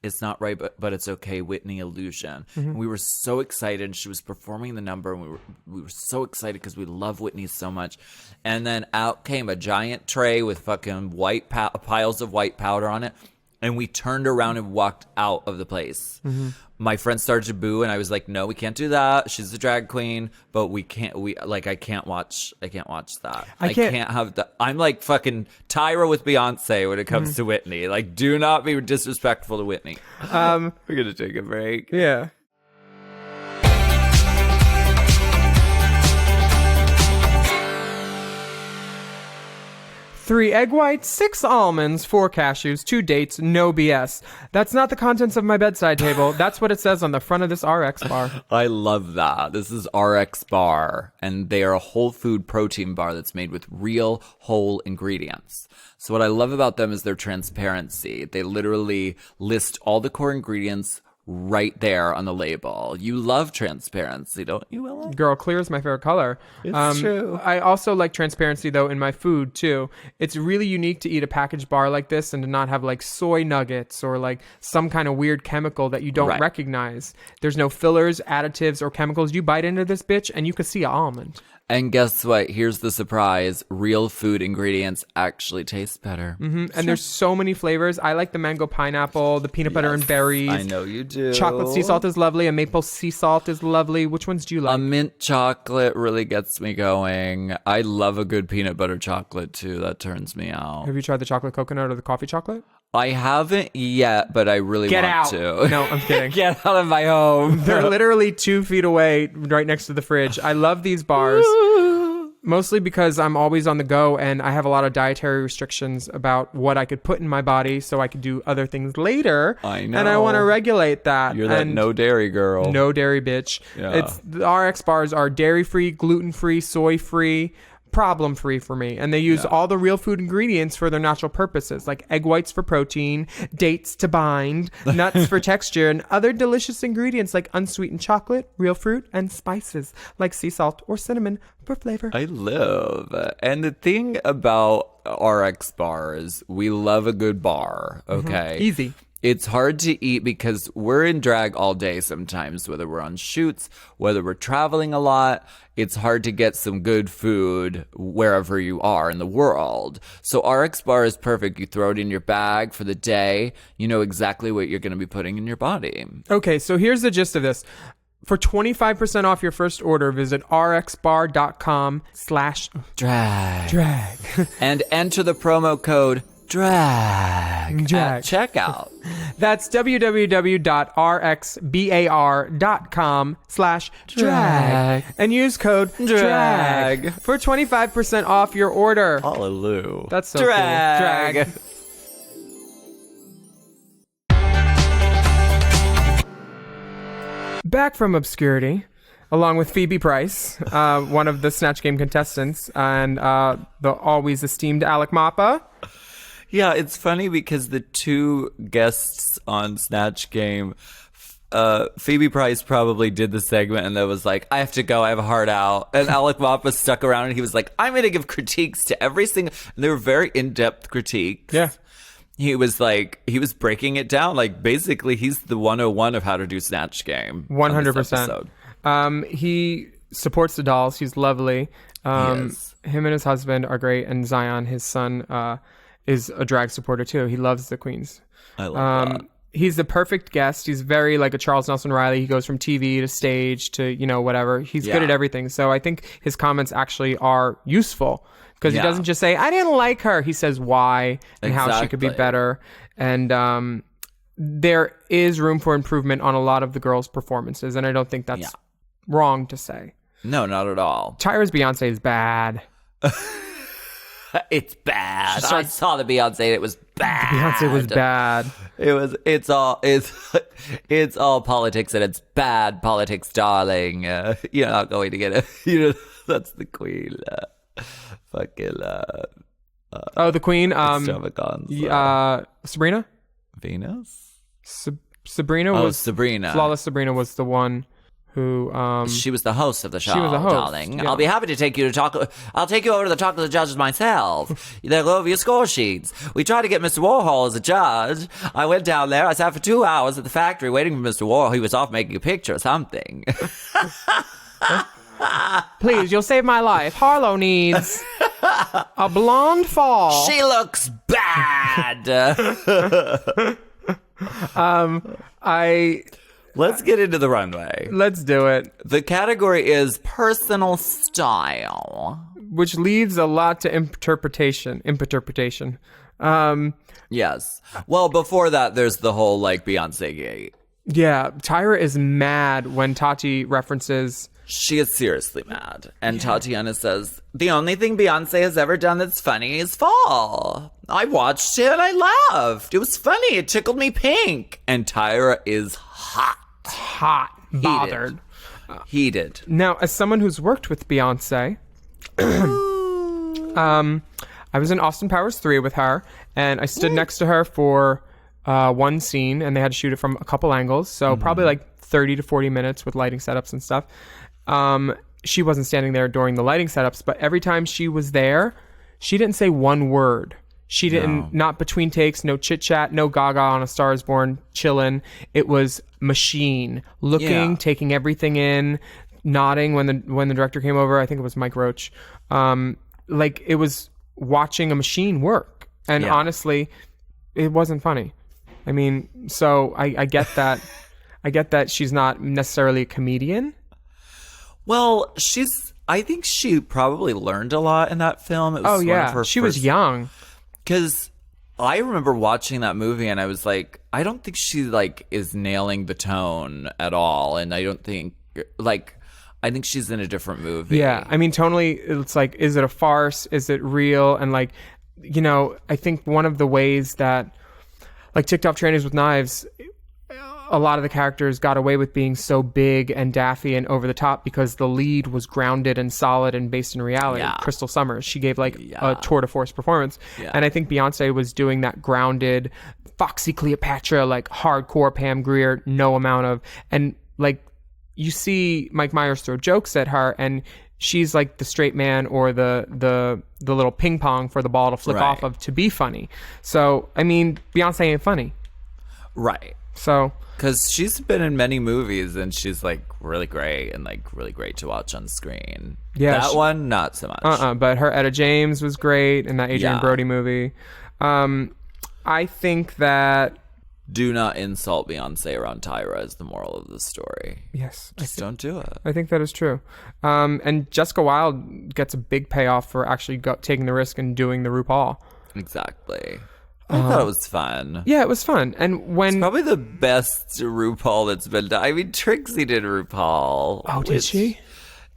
Speaker 3: it's not right, but it's okay, Whitney illusion. And we were so excited. She was performing the number and we were so excited because we love Whitney so much. And then out came a giant tray with fucking piles of white powder on it. And we turned around and walked out of the place. My friend started to boo, and I was like, "No, we can't do that. She's a drag queen, but I can't watch that. I can't have that. I'm like fucking Tyra with Beyonce when it comes to Whitney. Like, do not be disrespectful to Whitney." We're gonna take a break.
Speaker 4: Yeah. 3 egg whites, 6 almonds, 4 cashews, 2 dates, no BS. That's not the contents of my bedside table. That's what it says on the front of this RX bar.
Speaker 3: I love that. This is RX Bar, and they are a whole food protein bar that's made with real whole ingredients. So what I love about them is their transparency. They literally list all the core ingredients right there on the label. You love transparency, don't you, Willa?
Speaker 4: Girl, clear is my favorite color.
Speaker 3: It's true.
Speaker 4: I also like transparency, though, in my food, too. It's really unique to eat a packaged bar like this and to not have, like, soy nuggets or, like, some kind of weird chemical that you don't recognize. There's no fillers, additives, or chemicals. You bite into this bitch, and you can see an almond.
Speaker 3: And guess what? Here's the surprise. Real food ingredients actually taste better.
Speaker 4: And there's so many flavors. I like the mango pineapple, the peanut butter and berries.
Speaker 3: I know you do.
Speaker 4: Chocolate sea salt is lovely. A maple sea salt is lovely. Which ones do you like?
Speaker 3: A mint chocolate really gets me going. I love a good peanut butter chocolate, too. That turns me out.
Speaker 4: Have you tried the chocolate coconut or the coffee chocolate?
Speaker 3: I haven't yet, but I really want to.
Speaker 4: No, I'm kidding.
Speaker 3: Get out of my home.
Speaker 4: They're literally 2 feet away, right next to the fridge. I love these bars. Mostly because I'm always on the go and I have a lot of dietary restrictions about what I could put in my body so I could do other things later.
Speaker 3: I know.
Speaker 4: And I want to regulate that.
Speaker 3: You're that no dairy girl.
Speaker 4: No dairy bitch.
Speaker 3: Yeah.
Speaker 4: The RX bars are dairy-free, gluten-free, soy-free, problem-free for me. And they use all the real food ingredients for their natural purposes, like egg whites for protein, dates to bind, nuts for texture, and other delicious ingredients like unsweetened chocolate, real fruit, and spices like sea salt or cinnamon for flavor.
Speaker 3: I love it. And the thing about RX bars, we love a good bar, okay?
Speaker 4: Easy.
Speaker 3: It's hard to eat because we're in drag all day sometimes, whether we're on shoots, whether we're traveling a lot. It's hard to get some good food wherever you are in the world. So RX Bar is perfect. You throw it in your bag for the day. You know exactly what you're going to be putting in your body.
Speaker 4: Okay, so here's the gist of this. For 25% off your first order, visit rxbar.com/drag.
Speaker 3: And enter the promo code Drag. At checkout.
Speaker 4: That's www.rxbar.com/drag and use code drag for 25% off your order.
Speaker 3: Hallelujah.
Speaker 4: That's so
Speaker 3: drag.
Speaker 4: cool. Drag. Back from obscurity, along with Phoebe Price, one of the Snatch Game contestants, and the always esteemed Alec Mapa.
Speaker 3: Yeah, it's funny because the two guests on Snatch Game, Phoebe Price probably did the segment and then was like, I have to go, I have a heart out. And Alec Mapa stuck around and he was like, I'm going to give critiques to every single... And they were very in-depth critiques.
Speaker 4: Yeah.
Speaker 3: He was breaking it down. Like, basically, he's the 101 of how to do Snatch Game.
Speaker 4: 100%. He supports the dolls. He's lovely.
Speaker 3: Yes.
Speaker 4: Him and his husband are great. And Zion, his son, is a drag supporter, too. He loves the queens.
Speaker 3: I love that.
Speaker 4: He's the perfect guest. He's very like a Charles Nelson Riley. He goes from TV to stage to, whatever. He's good at everything. So I think his comments actually are useful. Because he doesn't just say, I didn't like her. He says why and how she could be better. And there is room for improvement on a lot of the girls' performances. And I don't think that's wrong to say.
Speaker 3: No, not at all.
Speaker 4: Tyra's Beyonce is bad.
Speaker 3: It's bad. I saw the Beyonce and it was bad.
Speaker 4: Beyonce was bad.
Speaker 3: It's all politics and it's bad politics, darling. You're not going to get it. That's the queen.
Speaker 4: The queen.
Speaker 3: Extravaganza.
Speaker 4: Sabrina?
Speaker 3: Venus?
Speaker 4: Sabrina was...
Speaker 3: Sabrina.
Speaker 4: Flawless Sabrina was the one who...
Speaker 3: she was the host of the show,
Speaker 4: she was the host,
Speaker 3: darling.
Speaker 4: yeah.
Speaker 3: I'll be happy to take you to I'll take you over to the talk to the judges myself. They'll go over your score sheets. We tried to get Mr. Warhol as a judge. I went down there. I sat for 2 hours at the factory waiting for Mr. Warhol. He was off making a picture or something.
Speaker 4: Please, you'll save my life. Harlow needs a blonde fall.
Speaker 3: She looks bad. Let's get into the runway.
Speaker 4: Let's do it.
Speaker 3: The category is personal style.
Speaker 4: Which leaves a lot to interpretation.
Speaker 3: Yes. Well, before that, there's the whole, Beyonce gate.
Speaker 4: Yeah, Tyra is mad when Tati references...
Speaker 3: She is seriously mad. And Tatiana says, the only thing Beyonce has ever done that's funny is fall. I watched it and I laughed. It was funny. It tickled me pink. And Tyra is hot.
Speaker 4: Bothered.
Speaker 3: Heated.
Speaker 4: Now, as someone who's worked with Beyonce, I was in Austin Powers 3 with her, and I stood next to her for one scene, and they had to shoot it from a couple angles, so probably 30 to 40 minutes with lighting setups and stuff. She wasn't standing there during the lighting setups, but every time she was there, she didn't say one word. She didn't, not between takes, no chit chat, no Gaga on A Star Is Born chillin'. It was machine, looking, taking everything in, nodding when the director came over. I think it was Mike Roach. It was watching a machine work. And honestly, it wasn't funny. I mean, so I get that. I get that she's not necessarily a comedian.
Speaker 3: Well, I think she probably learned a lot in that film. It was one of her
Speaker 4: she was young.
Speaker 3: Because I remember watching that movie and I was like, I don't think she is nailing the tone at all. And I don't think I think she's in a different movie.
Speaker 4: Yeah. I mean, tonally, it's is it a farce? Is it real? And I think one of the ways that TikTok Trainers with Knives, a lot of the characters got away with being so big and daffy and over the top because the lead was grounded and solid and based in reality.
Speaker 3: Yeah.
Speaker 4: Crystal Summers, she gave a tour de force performance. Yeah. And I think Beyonce was doing that grounded, foxy Cleopatra, hardcore Pam Grier, no amount of, and you see Mike Myers throw jokes at her and she's the straight man or the little ping pong for the ball to flick off of to be funny. So, I mean, Beyonce ain't funny.
Speaker 3: Right.
Speaker 4: So...
Speaker 3: Because she's been in many movies and she's really great and really great to watch on screen. Yeah, that one not so much.
Speaker 4: But her Etta James was great in that Adrian Brody movie. I think that
Speaker 3: do not insult Beyonce around Tyra is the moral of the story.
Speaker 4: Yes,
Speaker 3: just don't do it.
Speaker 4: I think that is true. And Jessica Wilde gets a big payoff for actually taking the risk and doing the RuPaul.
Speaker 3: Exactly. I thought it was fun.
Speaker 4: Yeah, it was fun. And when
Speaker 3: Probably the best RuPaul that's been done. I mean, Trixie did RuPaul.
Speaker 4: Oh, did she?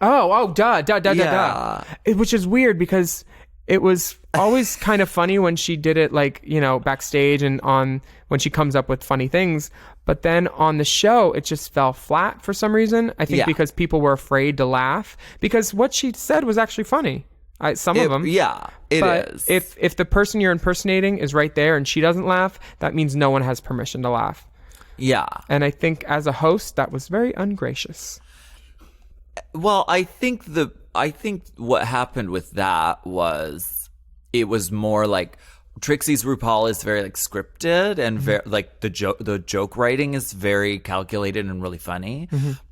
Speaker 4: Duh. Which is weird because it was always kind of funny when she did it, like, you know, backstage and on when she comes up with funny things. But then on the show, it just fell flat for some reason. I think because people were afraid to laugh because what she said was actually funny. Some of them.
Speaker 3: Yeah, it is.
Speaker 4: If the person you're impersonating is right there and she doesn't laugh, that means no one has permission to laugh.
Speaker 3: Yeah.
Speaker 4: And I think as a host, that was very ungracious.
Speaker 3: Well, I think what happened with that was it was more like Trixie's RuPaul is very like scripted and very like the joke writing is very calculated and really funny.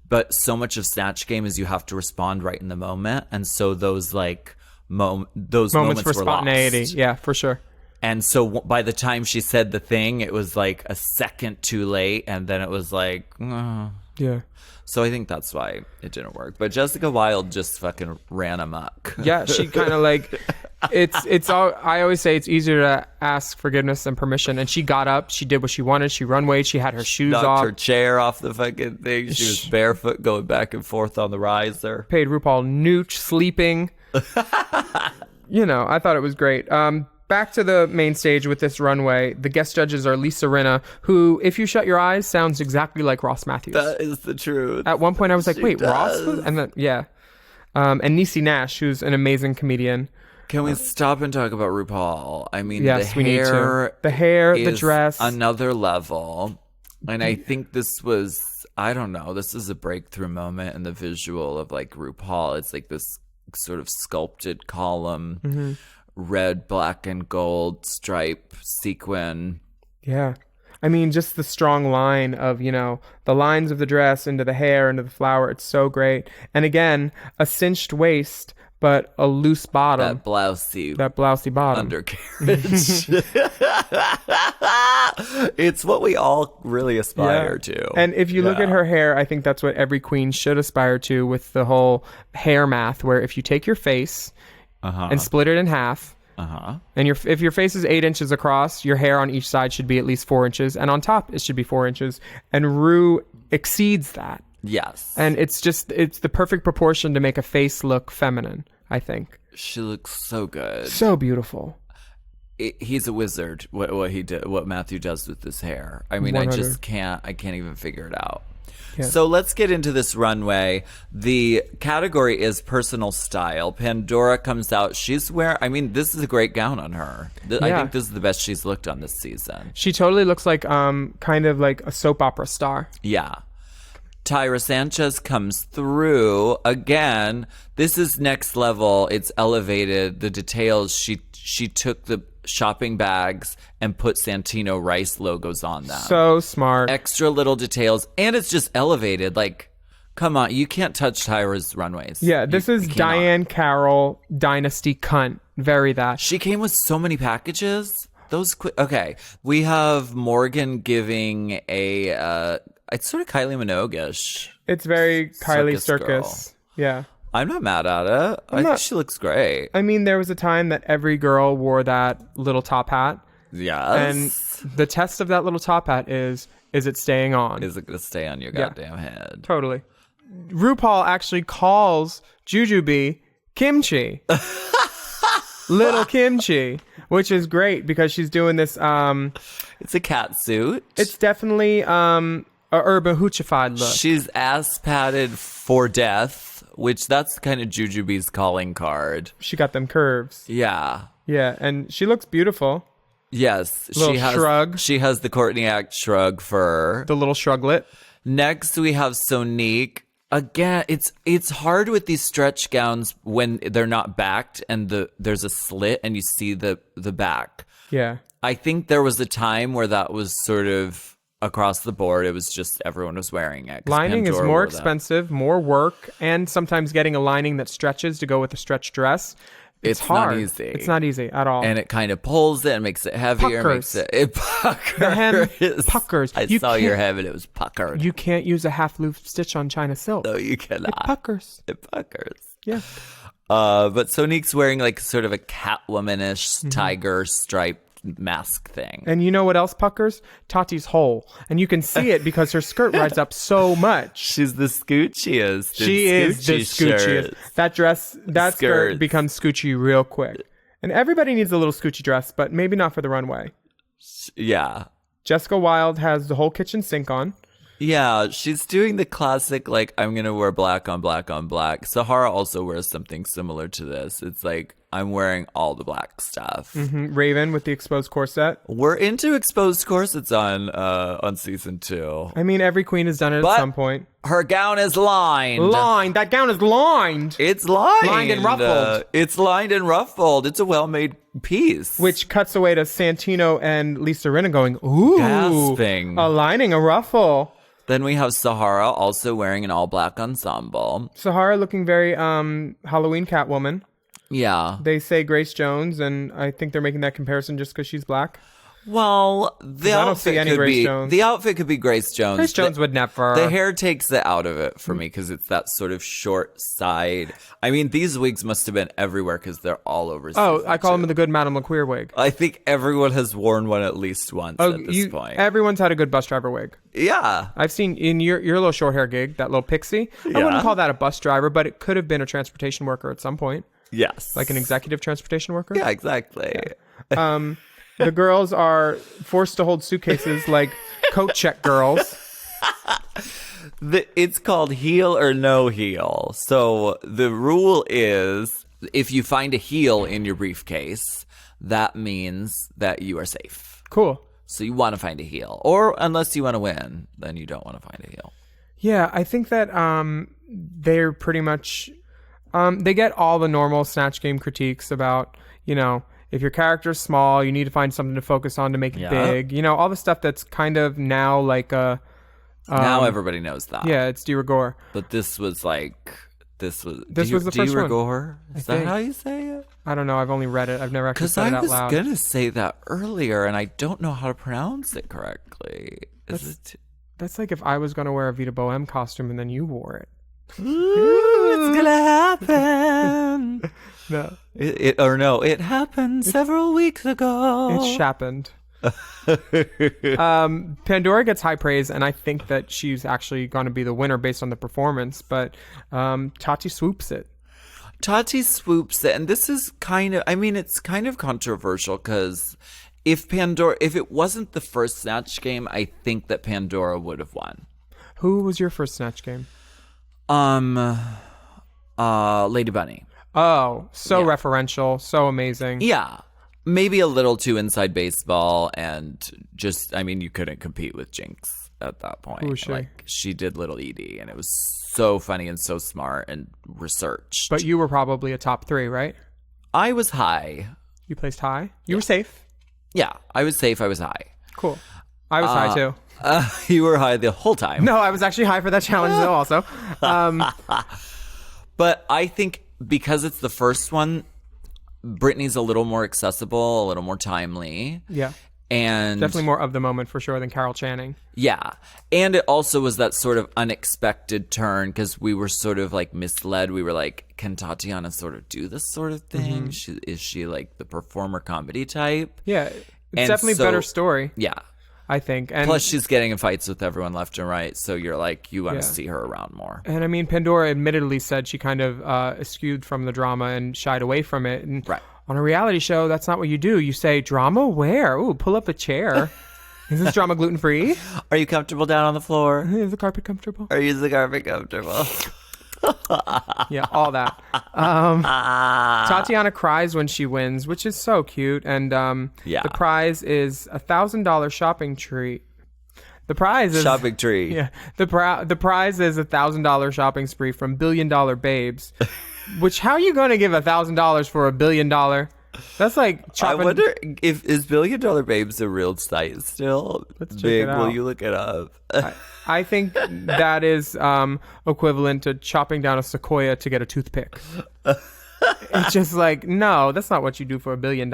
Speaker 3: But so much of Snatch Game is you have to respond right in the moment, and so those like those moments
Speaker 4: for
Speaker 3: were
Speaker 4: spontaneity.
Speaker 3: lost.
Speaker 4: Yeah, for sure.
Speaker 3: And so by the time she said the thing, it was like a second too late, and then it was like,
Speaker 4: Yeah.
Speaker 3: So I think that's why it didn't work. But Jessica Wilde just fucking ran amok.
Speaker 4: Yeah, she kind of like it's all. I always say it's easier to ask forgiveness than permission. And she got up, she did what she wanted, she runwayed, she had her shoes
Speaker 3: Knocked
Speaker 4: off,
Speaker 3: her chair off the fucking thing. She was barefoot going back and forth on the riser.
Speaker 4: paid RuPaul nooch, sleeping. You know, I thought it was great. Back to the main stage with this runway. The guest judges are Lisa Rinna, who, if you shut your eyes, sounds exactly like Ross Matthews.
Speaker 3: That is the truth.
Speaker 4: At one point, I was like,
Speaker 3: She
Speaker 4: "Wait, Ross?"
Speaker 3: does.
Speaker 4: And then, yeah. And Niecy Nash, who's an amazing comedian.
Speaker 3: Can we stop and talk about RuPaul? I mean,
Speaker 4: Yes,
Speaker 3: the
Speaker 4: we need
Speaker 3: hair
Speaker 4: to. The hair, the
Speaker 3: is
Speaker 4: dress.
Speaker 3: another level. And I think this was, I don't know, this is a breakthrough moment in the visual of like RuPaul. It's like this sort of sculpted column, red, black, and gold stripe sequin.
Speaker 4: Yeah. I mean, just the strong line of, you know, the lines of the dress into the hair, into the flower. It's so great. And again, a cinched waist, but a loose bottom.
Speaker 3: That blousey
Speaker 4: That blousey bottom.
Speaker 3: undercarriage. It's what we all really aspire to.
Speaker 4: And if you look
Speaker 3: Yeah.
Speaker 4: at her hair, I think that's what every queen should aspire to with the whole hair math, where if you take your face and split it in half, and if your face is 8 inches across, your hair on each side should be at least 4 inches, and on top it should be 4 inches. And Rue exceeds that.
Speaker 3: Yes.
Speaker 4: And it's the perfect proportion to make a face look feminine, I think.
Speaker 3: She looks so good.
Speaker 4: So beautiful.
Speaker 3: He's a wizard. What he did, what Matthew does with his hair. I mean,
Speaker 4: 100.
Speaker 3: I can't even figure it out.
Speaker 4: Yeah.
Speaker 3: So let's get into this runway. The category is personal style. Pandora comes out. She's wearing, I mean, this is a great gown on her. I
Speaker 4: Yeah.
Speaker 3: think this is the best she's looked on this season.
Speaker 4: She totally looks like kind of like a soap opera star.
Speaker 3: Yeah. Tyra Sanchez comes through again. This is next level. It's elevated. The details. She took the shopping bags and put Santino Rice logos on them.
Speaker 4: So smart.
Speaker 3: Extra little details, and it's just elevated. Like, come on, you can't touch Tyra's runways.
Speaker 4: Yeah, this is
Speaker 3: you cannot.
Speaker 4: Diane Carroll Dynasty cunt. Very that.
Speaker 3: She came with so many packages. Okay, we have Morgan giving a. It's sort of Kylie Minogue-ish.
Speaker 4: It's very Kylie
Speaker 3: Circus
Speaker 4: Circus. Yeah.
Speaker 3: I'm not mad at it. I think she looks great.
Speaker 4: I mean, there was a time that every girl wore that little top hat.
Speaker 3: Yes.
Speaker 4: And the test of that little top hat is it staying on?
Speaker 3: Is it going to stay on your goddamn head?
Speaker 4: Totally. RuPaul actually calls Jujubee Kimchi. Little Kimchi, which is great because she's doing this.
Speaker 3: It's a cat suit.
Speaker 4: It's definitely a urban hoochified look.
Speaker 3: She's ass padded for death, which that's kind of Jujubee's calling card.
Speaker 4: She got them curves.
Speaker 3: Yeah.
Speaker 4: Yeah, and she looks beautiful.
Speaker 3: Yes.
Speaker 4: Little shrug.
Speaker 3: She has the Courtney Act shrug fur.
Speaker 4: The little shruglet.
Speaker 3: Next we have Sonique. Again, it's hard with these stretch gowns when they're not backed and there's a slit and you see the back.
Speaker 4: Yeah.
Speaker 3: I think there was a time where that was sort of across the board. It was just everyone was wearing it. 'Cause
Speaker 4: Lining is
Speaker 3: Pandora
Speaker 4: more
Speaker 3: wore that.
Speaker 4: expensive, more work, and sometimes getting a lining that stretches to go with a stretched dress. It's
Speaker 3: not
Speaker 4: hard.
Speaker 3: easy.
Speaker 4: It's not easy at all.
Speaker 3: And it kind of pulls it and makes it heavier.
Speaker 4: Puckers.
Speaker 3: It puckers.
Speaker 4: The hem puckers.
Speaker 3: I
Speaker 4: You
Speaker 3: saw your
Speaker 4: can't-
Speaker 3: hem and it was puckered.
Speaker 4: You can't use a half loop stitch on China silk.
Speaker 3: No, you cannot.
Speaker 4: It puckers.
Speaker 3: It puckers.
Speaker 4: Yeah.
Speaker 3: But Sonique's wearing like sort of a Catwomanish
Speaker 4: Mm-hmm.
Speaker 3: tiger striped mask thing.
Speaker 4: And you know what else puckers? Tati's hole. And you can see it because her skirt rides up so much.
Speaker 3: She's the scoochiest.
Speaker 4: She is the scoochiest. That skirt becomes scoochy real quick. And everybody needs a little scoochy dress, but maybe not for the runway.
Speaker 3: Yeah.
Speaker 4: Jessica Wilde has the whole kitchen sink on.
Speaker 3: Yeah, she's doing the classic, like, I'm going to wear black on black on black. Sahara also wears something similar to this. It's like, I'm wearing all the black stuff.
Speaker 4: Raven with the exposed corset.
Speaker 3: We're into exposed corsets on season 2.
Speaker 4: I mean, every queen has done it at some point.
Speaker 3: Her gown is lined.
Speaker 4: Lined. That gown is lined.
Speaker 3: It's lined.
Speaker 4: Lined and ruffled.
Speaker 3: It's lined and ruffled. It's a well-made piece.
Speaker 4: Which cuts away to Santino and Lisa Rinna going, ooh.
Speaker 3: Gasping.
Speaker 4: A lining, a ruffle.
Speaker 3: Then we have Sahara also wearing an all-black ensemble.
Speaker 4: Sahara looking very Halloween Catwoman.
Speaker 3: Yeah.
Speaker 4: They say Grace Jones, and I think they're making that comparison just because she's black.
Speaker 3: Well,
Speaker 4: I don't see any Grace Jones.
Speaker 3: The outfit could be Grace Jones.
Speaker 4: Grace Jones would never.
Speaker 3: The hair takes it out of it for me because it's that sort of short side. I mean, these wigs must have been everywhere because they're all over.
Speaker 4: Oh, I call them the good Madame LaQueer wig.
Speaker 3: I think everyone has worn one at least once at this point.
Speaker 4: Everyone's had a good bus driver wig.
Speaker 3: Yeah.
Speaker 4: I've seen in your little short hair gig, that little pixie. I wouldn't call that a bus driver, but it could have been a transportation worker at some point.
Speaker 3: Yes.
Speaker 4: Like an executive transportation worker?
Speaker 3: Yeah, exactly.
Speaker 4: Yeah. The girls are forced to hold suitcases like coat check girls.
Speaker 3: It's called heel or no heel. So the rule is if you find a heel in your briefcase, that means that you are safe.
Speaker 4: Cool.
Speaker 3: So you want to find a heel. Or unless you want to win, then you don't want to find a heel.
Speaker 4: Yeah, I think that they're pretty much... they get all the normal Snatch Game critiques about, if your character's small, you need to find something to focus on to make it big. All the stuff that's kind of now like a...
Speaker 3: now everybody knows that.
Speaker 4: Yeah, it's de rigueur.
Speaker 3: But this was like... This was
Speaker 4: the first one.
Speaker 3: De rigueur? Is that how you say it?
Speaker 4: I don't know. I've only read it. I've never actually said it out loud.
Speaker 3: Because I was going to say that earlier, and I don't know how to pronounce it correctly.
Speaker 4: That's like if I was going to wear a Vita Bohème costume and then you wore it.
Speaker 3: Ooh, it's gonna happen.
Speaker 4: No.
Speaker 3: It happened several weeks ago.
Speaker 4: It's happened. Pandora gets high praise, and I think that she's actually going to be the winner based on the performance, but Tati swoops it.
Speaker 3: And this is it's kind of controversial because if it wasn't the first Snatch Game, I think that Pandora would have won.
Speaker 4: Who was your first Snatch Game?
Speaker 3: Lady Bunny.
Speaker 4: Oh, so referential, so amazing.
Speaker 3: Yeah. Maybe a little too inside baseball, and just, you couldn't compete with Jinx at that point.
Speaker 4: Who was she?
Speaker 3: She did Little Edie, and it was so funny and so smart and researched.
Speaker 4: But you were probably a top 3, right?
Speaker 3: I was high.
Speaker 4: You placed high? You were safe?
Speaker 3: Yeah, I was safe. I was high.
Speaker 4: Cool. I was high too.
Speaker 3: You were high the whole time.
Speaker 4: No, I was actually high for that challenge though also.
Speaker 3: But I think because it's the first one, Britney's a little more accessible, a little more timely.
Speaker 4: Yeah.
Speaker 3: And
Speaker 4: definitely more of the moment for sure than Carol Channing.
Speaker 3: Yeah. And it also was that sort of unexpected turn because we were sort of like misled. We were like, can Tatiana sort of do this sort of thing? Is she like the performer comedy type?
Speaker 4: Yeah. It's definitely a better story.
Speaker 3: Yeah.
Speaker 4: I think. And
Speaker 3: plus, she's getting in fights with everyone left and right, so you're like, you want to see her around more.
Speaker 4: And Pandora admittedly said she kind of eschewed from the drama and shied away from it. And on a reality show, that's not what you do. You say, drama where? Ooh, pull up a chair. Is this drama gluten-free?
Speaker 3: Are you comfortable down on the floor?
Speaker 4: Is the carpet comfortable?
Speaker 3: Is the carpet comfortable?
Speaker 4: Yeah, all that. Tatiana cries when she wins, which is so cute. And the prize is $1,000 shopping treat. The prize is
Speaker 3: shopping tree.
Speaker 4: Yeah, the prize is $1,000 shopping spree from $1 Billion Babes. Which how are you going to give $1,000 for $1 billion? That's like chopping.
Speaker 3: I wonder if is $1 Billion Babes a real site still?
Speaker 4: Let's check
Speaker 3: Big,
Speaker 4: it out.
Speaker 3: will you look it up?
Speaker 4: I think that is equivalent to chopping down a sequoia to get a toothpick. It's just like, no, that's not what you do for $1 billion.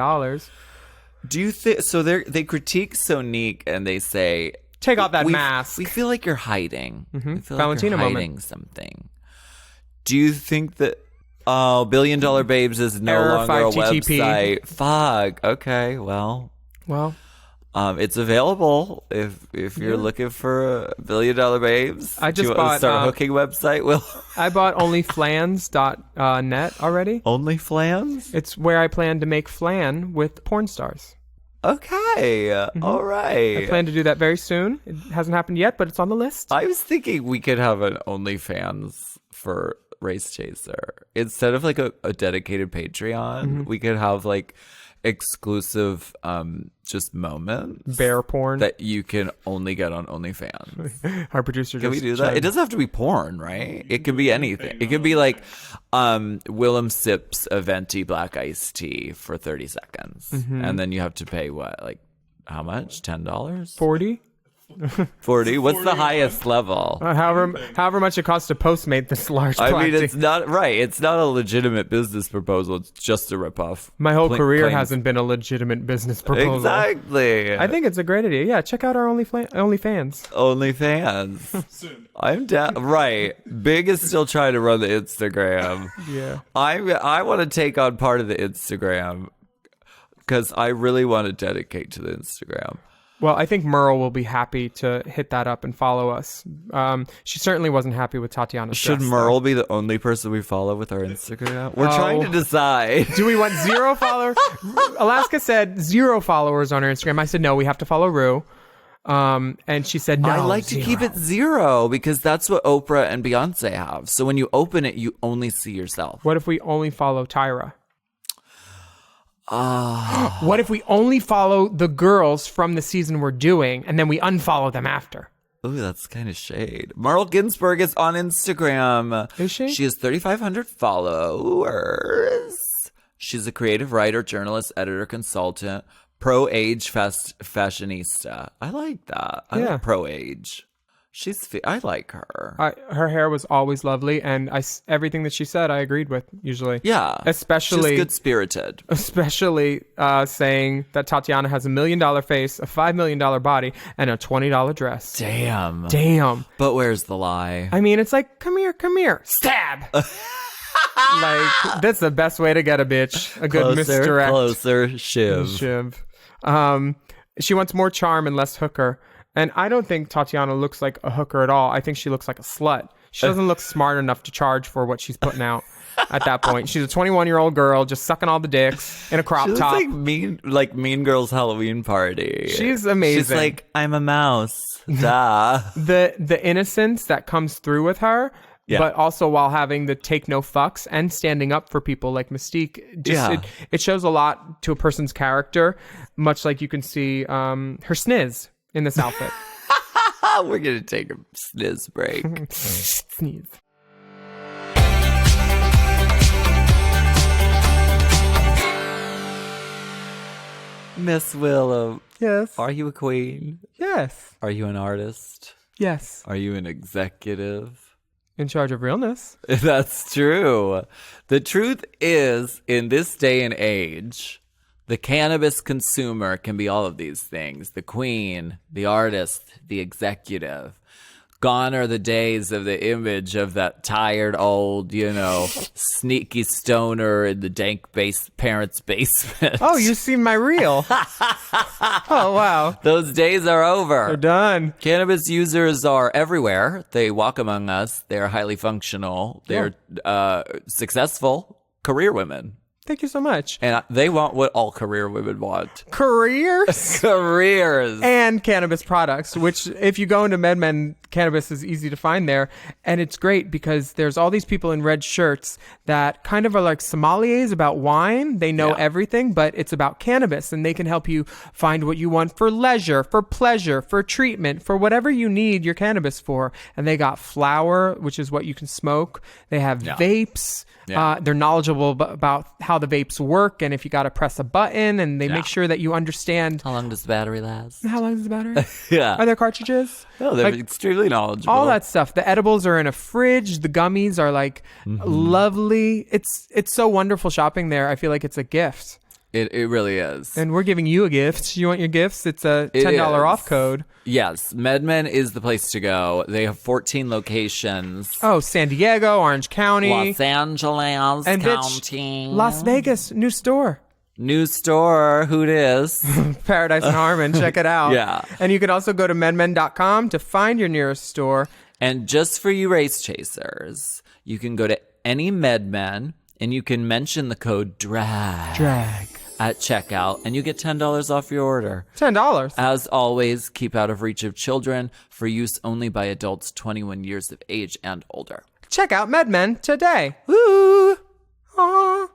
Speaker 3: Do you think so? They critique Sonique and they say,
Speaker 4: take off that mask.
Speaker 3: We feel like you're hiding.
Speaker 4: Mm-hmm.
Speaker 3: We feel
Speaker 4: Valentina
Speaker 3: like you're hiding something. Do you think that $1 Billion Babes is no
Speaker 4: Error
Speaker 3: longer a
Speaker 4: 5 TTP.
Speaker 3: website? Fuck. Okay. Well,
Speaker 4: Well,
Speaker 3: It's available if you're looking for $1 billion babes.
Speaker 4: I
Speaker 3: Do
Speaker 4: just
Speaker 3: you want to
Speaker 4: bought,
Speaker 3: start a hooking website? Will
Speaker 4: I bought onlyflans.net already.
Speaker 3: OnlyFlans?
Speaker 4: It's where I plan to make flan with porn stars.
Speaker 3: Okay, all
Speaker 4: I
Speaker 3: right.
Speaker 4: plan to do that very soon. It hasn't happened yet, but it's on the list.
Speaker 3: I was thinking we could have an OnlyFans for Race Chaser instead of like a dedicated Patreon. We could have like exclusive just moments
Speaker 4: Bear porn.
Speaker 3: that you can only get on OnlyFans.
Speaker 4: Our producer
Speaker 3: Can we
Speaker 4: just
Speaker 3: do that? It doesn't have to be porn, right? It can be anything. It could be like Willem sips a venti black iced tea for 30 seconds. And then you have to pay what? Like how much? $10?
Speaker 4: 40.
Speaker 3: 40? What's the highest level?
Speaker 4: However much it costs to postmate this large
Speaker 3: I
Speaker 4: black
Speaker 3: mean,
Speaker 4: tea.
Speaker 3: it's not right. It's not a legitimate business proposal. It's just a ripoff.
Speaker 4: My whole career
Speaker 3: claims-
Speaker 4: hasn't been a legitimate business proposal.
Speaker 3: Exactly.
Speaker 4: I think it's a great idea. Yeah, check out our OnlyFans.
Speaker 3: OnlyFans.
Speaker 1: Soon.
Speaker 3: I'm down. Right. Big is still trying to run the Instagram.
Speaker 4: Yeah.
Speaker 3: I want to take on part of the Instagram because I really want to dedicate to the Instagram.
Speaker 4: Well, I think Merle will be happy to hit that up and follow us. She certainly wasn't happy with Tatiana's
Speaker 3: Should
Speaker 4: dress,
Speaker 3: Merle be the only person we follow with our Instagram? We're
Speaker 4: Oh.
Speaker 3: trying to decide.
Speaker 4: Do we want 0 followers? Alaska said 0 followers on her Instagram. I said, no, we have to follow Rue. And she said, no.
Speaker 3: I like to keep it 0 because that's what Oprah and Beyonce have. So when you open it, you only see yourself.
Speaker 4: What if we only follow Tyra? What if we only follow the girls from the season we're doing and then we unfollow them after?
Speaker 3: Ooh, that's kind of shade. Merle Ginsburg is on Instagram.
Speaker 4: Is she?
Speaker 3: She has 3,500 followers. She's a creative writer, journalist, editor, consultant, pro-age fashionista. I like that. I
Speaker 4: Yeah.
Speaker 3: like pro-age. I like her.
Speaker 4: Her hair was always lovely, and everything that she said I agreed with, usually.
Speaker 3: Yeah.
Speaker 4: Especially
Speaker 3: She's good-spirited.
Speaker 4: Especially saying that Tatiana has $1 million face, a $5 million body, and a $20 dress.
Speaker 3: Damn.
Speaker 4: Damn.
Speaker 3: But where's the lie?
Speaker 4: I mean, it's like, come here, stab. Like, that's the best way to get a bitch. A good misdirect.
Speaker 3: Closer, Shiv.
Speaker 4: She wants more charm and less hooker. And I don't think Tatiana looks like a hooker at all. I think she looks like a slut. She doesn't look smart enough to charge for what she's putting out at that point. She's a 21-year-old girl just sucking all the dicks in a crop
Speaker 3: She looks
Speaker 4: top.
Speaker 3: like Mean Girls Halloween Party.
Speaker 4: She's amazing.
Speaker 3: She's like, I'm a mouse. Duh.
Speaker 4: The innocence that comes through with her,
Speaker 3: Yeah.
Speaker 4: but also while having the take no fucks and standing up for people like Mystique. It shows a lot to a person's character, much like you can see her sniz in this outfit.
Speaker 3: We're going to take a sniz break.
Speaker 4: Sneeze.
Speaker 3: Miss Willow,
Speaker 4: Yes.
Speaker 3: are you a queen?
Speaker 4: Yes.
Speaker 3: Are you an artist?
Speaker 4: Yes.
Speaker 3: Are you an executive?
Speaker 4: In charge of realness.
Speaker 3: That's true. The truth is, in this day and age, the cannabis consumer can be all of these things. The queen, the artist, the executive. Gone are the days of the image of that tired old, sneaky stoner in the dank parents' basement.
Speaker 4: Oh, you see my reel. Oh, wow.
Speaker 3: Those days are over.
Speaker 4: We're done.
Speaker 3: Cannabis users are everywhere. They walk among us. They are highly functional. They're successful career women.
Speaker 4: Thank you so much.
Speaker 3: And they want what all career women want.
Speaker 4: Careers
Speaker 3: Careers.
Speaker 4: and cannabis products, which if you go into MedMen, cannabis is easy to find there. And it's great because there's all these people in red shirts that kind of are like sommeliers about wine. They know everything, but it's about cannabis, and they can help you find what you want for leisure, for pleasure, for treatment, for whatever you need your cannabis for. And they got flower, which is what you can smoke. They have vapes.
Speaker 3: Yeah.
Speaker 4: They're knowledgeable about how the vapes work and if you got to press a button, and they make sure that you understand.
Speaker 3: How long does the battery last?
Speaker 4: How long is the battery?
Speaker 3: Yeah.
Speaker 4: Are there cartridges?
Speaker 3: No, they're
Speaker 4: Like,
Speaker 3: extremely knowledgeable.
Speaker 4: all that stuff. The edibles are in a fridge. The gummies are like lovely. It's so wonderful shopping there. I feel like it's a gift.
Speaker 3: It really is.
Speaker 4: And we're giving you a gift. You want your gifts? It's a $10 off code.
Speaker 3: Yes. MedMen is the place to go. They have 14 locations.
Speaker 4: Oh, San Diego, Orange County,
Speaker 3: Los Angeles
Speaker 4: and
Speaker 3: County.
Speaker 4: Las Vegas, new store.
Speaker 3: New store, who dis?
Speaker 4: Paradise and Harmon. Check it out.
Speaker 3: Yeah.
Speaker 4: And you can also go to medmen.com to find your nearest store.
Speaker 3: And just for you race chasers, you can go to any MedMen and you can mention the code DRAG at checkout and you get $10 off your order.
Speaker 4: $10.
Speaker 3: As always, keep out of reach of children for use only by adults 21 years of age and older.
Speaker 4: Check out MedMen today. Woo! Aww.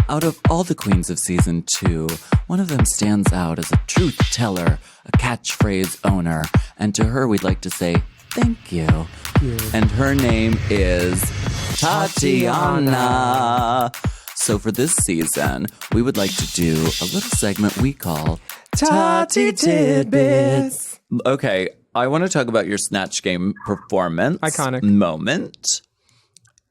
Speaker 3: Out of all the queens of season 2, one of them stands out as a truth teller, a catchphrase owner, and to her we'd like to say thank you. And her name is Tatiana. So for this season, we would like to do a little segment we call Tati Tidbits. Okay, I want to talk about your Snatch Game performance.
Speaker 4: Iconic.
Speaker 3: Moment.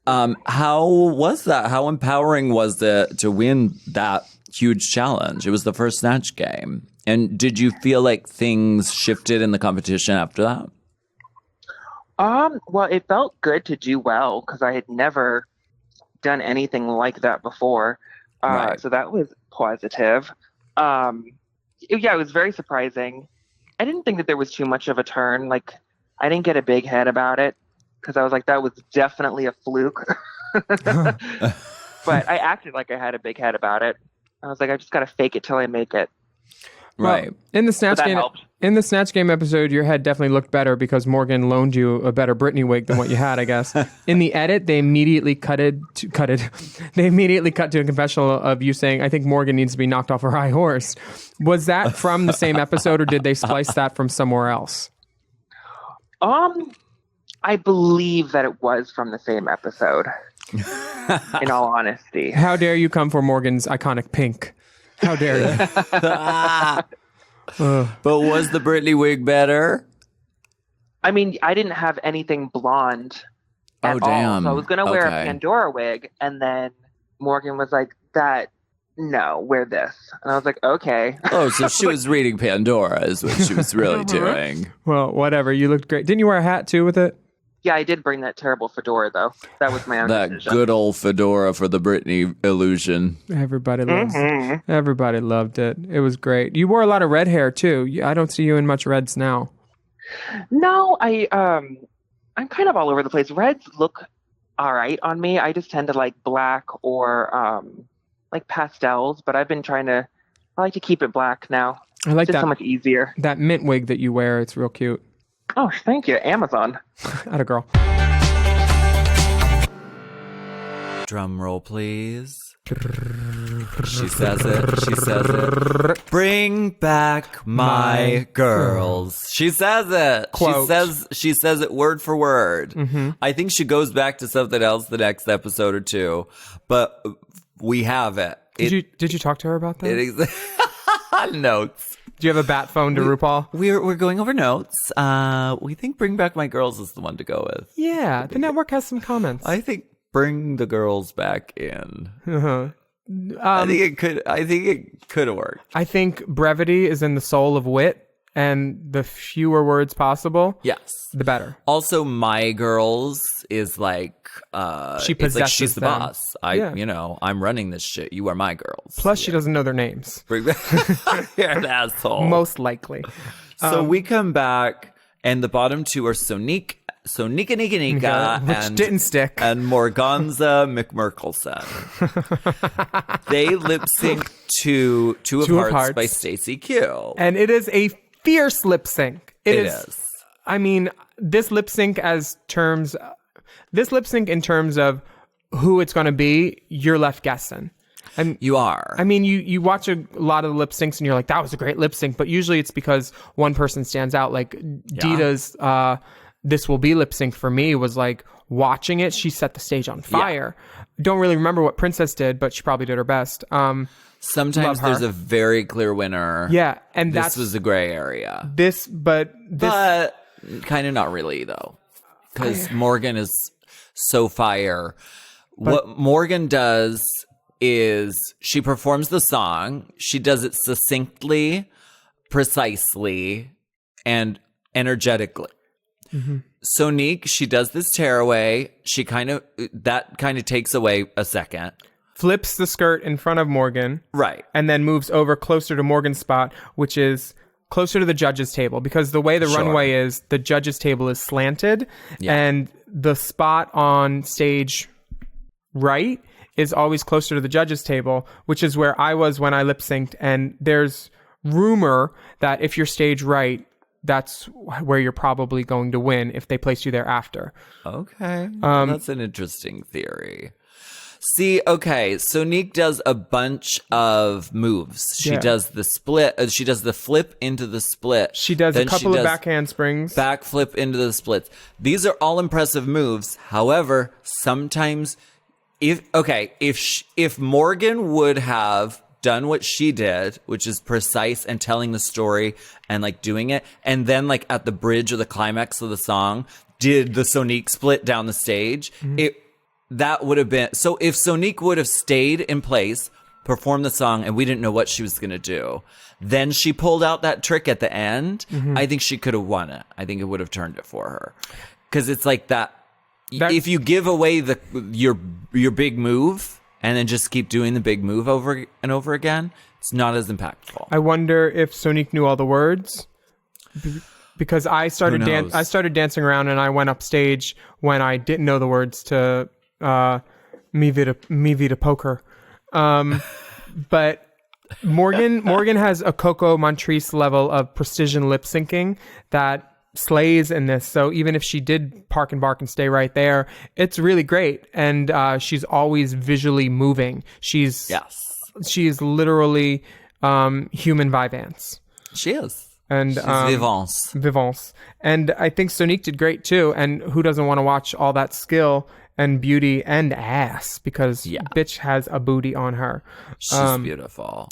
Speaker 3: How was that? How empowering was it to win that huge challenge? It was the first Snatch Game. And did you feel like things shifted in the competition after that?
Speaker 6: Well, it felt good to do well because I had never done anything like that before.
Speaker 3: Right.
Speaker 6: So that was positive. It was very surprising. I didn't think that there was too much of a turn. Like, I didn't get a big head about it because I was like, that was definitely a fluke. But I acted like I had a big head about it. I was like, I just got to fake it till I make it.
Speaker 3: Right.
Speaker 4: Well, in the Snatch
Speaker 6: that
Speaker 4: Game,
Speaker 6: helped.
Speaker 4: in the Snatch Game episode, your head definitely looked better because Morgan loaned you a better Britney wig than what you had, I guess. In the edit, they immediately cut to a confessional of you saying, "I think Morgan needs to be knocked off her high horse." Was that from the same episode, or did they splice that from somewhere else?
Speaker 6: I believe that it was from the same episode. In all honesty.
Speaker 4: How dare you come for Morgan's iconic pink? How dare you?
Speaker 3: But was the Britney wig better?
Speaker 6: I mean, I didn't have anything blonde at all.
Speaker 3: damn.
Speaker 6: So I was going to wear
Speaker 3: Okay.
Speaker 6: a Pandora wig. And then Morgan was like, no, wear this. And I was like, okay.
Speaker 3: Oh, so she was reading Pandora is what she was really doing.
Speaker 4: Well, whatever. You looked great. Didn't you wear a hat too with it?
Speaker 6: Yeah, I did bring that terrible fedora, though. That was my own
Speaker 3: That
Speaker 6: decision.
Speaker 3: good old fedora for the Britney illusion.
Speaker 4: Everybody Everybody loved it. It was great. You wore a lot of red hair too. I don't see you in much reds now.
Speaker 6: No, I'm kind of all over the place. Reds look all right on me. I just tend to like black or like pastels, but I like to keep it black now.
Speaker 4: I like
Speaker 6: It's just
Speaker 4: that
Speaker 6: so much easier.
Speaker 4: that mint wig that you wear. It's real cute.
Speaker 6: Oh, thank you. Amazon.
Speaker 4: Atta girl.
Speaker 3: Drum roll, please. She says it. She says it. Bring back my girls. She says it.
Speaker 4: Quote.
Speaker 3: She says it word for word.
Speaker 4: Mm-hmm.
Speaker 3: I think she goes back to something else the next episode or two, but we have it.
Speaker 4: Did you talk to her about that?
Speaker 3: Notes.
Speaker 4: Do you have a bat phone to RuPaul?
Speaker 3: We're going over notes. We think Bring Back My Girls is the one to go with.
Speaker 4: Yeah, the network has some comments.
Speaker 3: I think Bring the Girls Back in.
Speaker 4: Uh-huh.
Speaker 3: I think it could have worked.
Speaker 4: I think brevity is in the soul of wit, and the fewer words possible,
Speaker 3: Yes.
Speaker 4: the better.
Speaker 3: Also, My Girls is like
Speaker 4: She
Speaker 3: it's like
Speaker 4: possesses
Speaker 3: she's the
Speaker 4: them.
Speaker 3: boss.
Speaker 4: Yeah.
Speaker 3: I'm running this shit. You are my girls.
Speaker 4: Plus, she doesn't know their names.
Speaker 3: Bring back. You're an asshole.
Speaker 4: Most likely.
Speaker 3: So we come back, and the bottom two are Nika
Speaker 4: Which didn't stick.
Speaker 3: and Morganza McMurkelson. They lip sync to Two of Hearts by Stacey Q.
Speaker 4: And it is a fierce lip sync.
Speaker 3: It is.
Speaker 4: I mean, this lip sync in terms of who it's going to be, you're left guessing. And
Speaker 3: You are.
Speaker 4: I mean, you watch a lot of the lip syncs and you're like, that was a great lip sync. But usually it's because one person stands out. Like Dita's This Will Be lip sync for me was like watching it. She set the stage on fire. Don't really remember what Princess did, but she probably did her best.
Speaker 3: Sometimes
Speaker 4: love her.
Speaker 3: there's a very clear winner.
Speaker 4: Yeah. And
Speaker 3: This was a gray area.
Speaker 4: but
Speaker 3: Kind of not really, though. Because Morgan is so fire. What Morgan does is she performs the song. She does it succinctly, precisely, and energetically. Sonique, she does this tearaway. That kind of takes away a second.
Speaker 4: Flips the skirt in front of Morgan.
Speaker 3: Right.
Speaker 4: And then moves over closer to Morgan's spot, which is closer to the judges' table. Because the way the runway is, the judges' table is slanted.
Speaker 3: Yeah.
Speaker 4: And the spot on stage right is always closer to the judges' table, which is where I was when I lip synced. And there's rumor that if you're stage right, that's where you're probably going to win if they place you there after.
Speaker 3: Okay. That's an interesting theory. See, okay, Sonique does a bunch of moves. She does the split. She does the flip into the split.
Speaker 4: She does a couple of back handsprings.
Speaker 3: Backflip into the splits. These are all impressive moves. However, sometimes, if Morgan would have done what she did, which is precise and telling the story and like doing it, and then like at the bridge or the climax of the song, did the Sonique split down the stage, that would have been, so if Sonique would have stayed in place, performed the song, and we didn't know what she was going to do, then she pulled out that trick at the end, I think she could have won it. I think it would have turned it for her. Because it's like that, if you give away your big move and then just keep doing the big move over and over again, it's not as impactful.
Speaker 4: I wonder if Sonique knew all the words. Because I started dancing around and I went up stage when I didn't know the words to Mi Vida Poker. But Morgan has a Coco Montrese level of precision lip syncing that slays in this. So even if she did park and bark and stay right there, it's really great. And she's always visually moving. She's literally human Vivance.
Speaker 3: She is.
Speaker 4: And
Speaker 3: she's Vivance.
Speaker 4: And I think Sonique did great too. And who doesn't want to watch all that skill and beauty and ass? Because bitch has a booty on her.
Speaker 3: She's beautiful.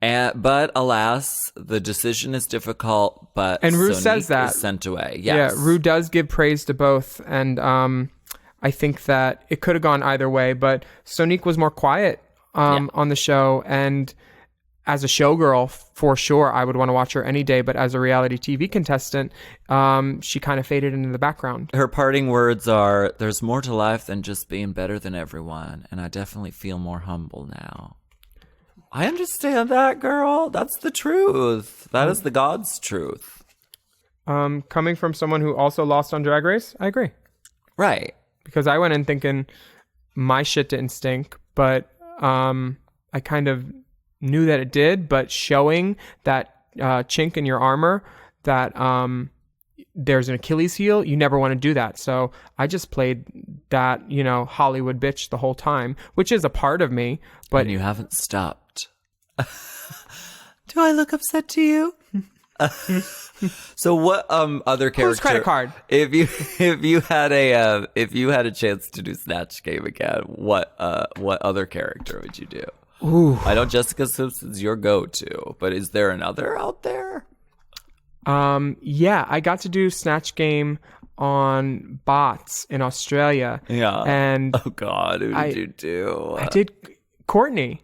Speaker 3: But alas, the decision is difficult. But
Speaker 4: Rue
Speaker 3: Sonique
Speaker 4: says that
Speaker 3: is sent away. Yes.
Speaker 4: Yeah, Rue does give praise to both, and I think that it could have gone either way. But Sonique was more quiet on the show, and as a showgirl, for sure, I would want to watch her any day. But as a reality TV contestant, she kind of faded into the background.
Speaker 3: Her parting words are, "There's more to life than just being better than everyone, and I definitely feel more humble now." I understand that, girl. That's the truth. That is the God's truth.
Speaker 4: Coming from someone who also lost on Drag Race, I agree.
Speaker 3: Right.
Speaker 4: Because I went in thinking my shit didn't stink, but I kind of knew that it did. But showing that chink in your armor, that there's an Achilles heel, you never want to do that. So I just played that, Hollywood bitch the whole time, which is a part of me. But
Speaker 3: and you haven't stopped. Do I look upset to you? So what other character?
Speaker 4: Whose credit card?
Speaker 3: If you had a chance to do Snatch Game again, what other character would you do?
Speaker 4: Ooh.
Speaker 3: I know Jessica Simpson's your go-to, but is there another out there?
Speaker 4: Yeah, I got to do Snatch Game on bots in Australia.
Speaker 3: Yeah.
Speaker 4: And
Speaker 3: oh God, who did you do?
Speaker 4: I did Courtney.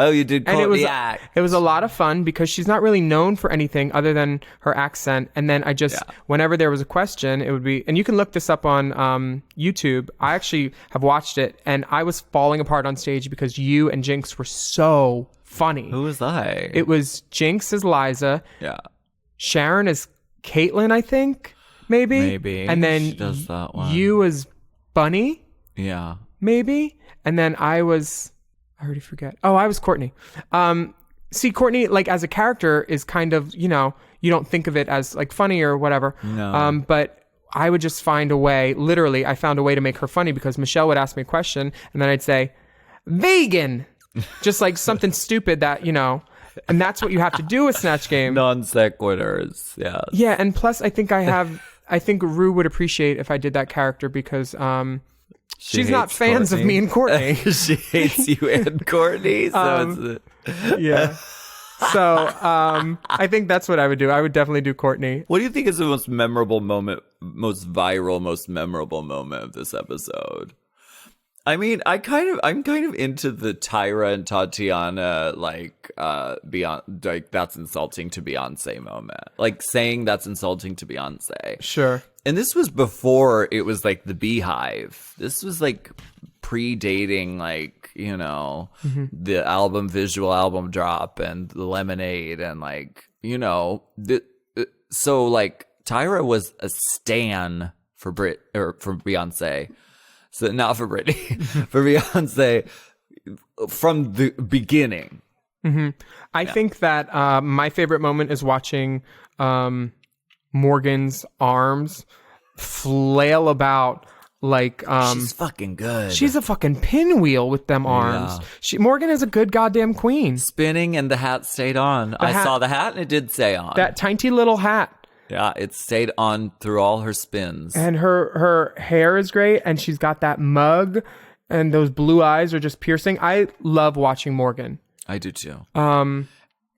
Speaker 3: Oh, you did Courtney
Speaker 4: and
Speaker 3: act.
Speaker 4: It was a lot of fun because she's not really known for anything other than her accent. And then I just, whenever there was a question, it would be, and you can look this up on YouTube. I actually have watched it, and I was falling apart on stage because you and Jinx were so funny.
Speaker 3: Who was I?
Speaker 4: It was Jinx as Liza.
Speaker 3: Yeah.
Speaker 4: Sharon as Caitlyn, I think, maybe. And then
Speaker 3: she does that one.
Speaker 4: You as Bunny.
Speaker 3: Yeah.
Speaker 4: Maybe. And then I already forget. Oh, I was Courtney. See, Courtney, like as a character, is kind of, you don't think of it as like funny or whatever.
Speaker 3: No.
Speaker 4: But I would just find a way. Literally, I found a way to make her funny because Michelle would ask me a question, and then I'd say, "Vegan," just like something stupid that And that's what you have to do with Snatch Game.
Speaker 3: Non sequiturs. Yeah.
Speaker 4: Yeah, and plus, I think Rue would appreciate if I did that character because she's not fans
Speaker 3: Courtney.
Speaker 4: of me and Courtney.
Speaker 3: She hates you and Courtney. So
Speaker 4: yeah. So I think that's what I would do. I would definitely do Courtney.
Speaker 3: What do you think is the most memorable moment, most viral, most memorable moment of this episode? I mean, I'm kind of into the Tyra and Tatiana beyond that's insulting to Beyonce moment. Like saying that's insulting to Beyonce.
Speaker 4: Sure.
Speaker 3: And this was before it was like the Beehive. This was like predating the visual album drop and the Lemonade and so like Tyra was a stan for Beyonce. So not for Britney, for Beyonce from the beginning.
Speaker 4: I think that my favorite moment is watching Morgan's arms flail about like
Speaker 3: She's fucking good.
Speaker 4: she's a fucking pinwheel with them arms. Morgan is a good goddamn queen.
Speaker 3: spinning and the hat stayed on. I
Speaker 4: hat-
Speaker 3: saw the hat and it did stay on.
Speaker 4: That tiny little hat.
Speaker 3: Yeah, it stayed on through all her spins.
Speaker 4: And her hair is great, and she's got that mug, and those blue eyes are just piercing. I love watching Morgan.
Speaker 3: I do too. And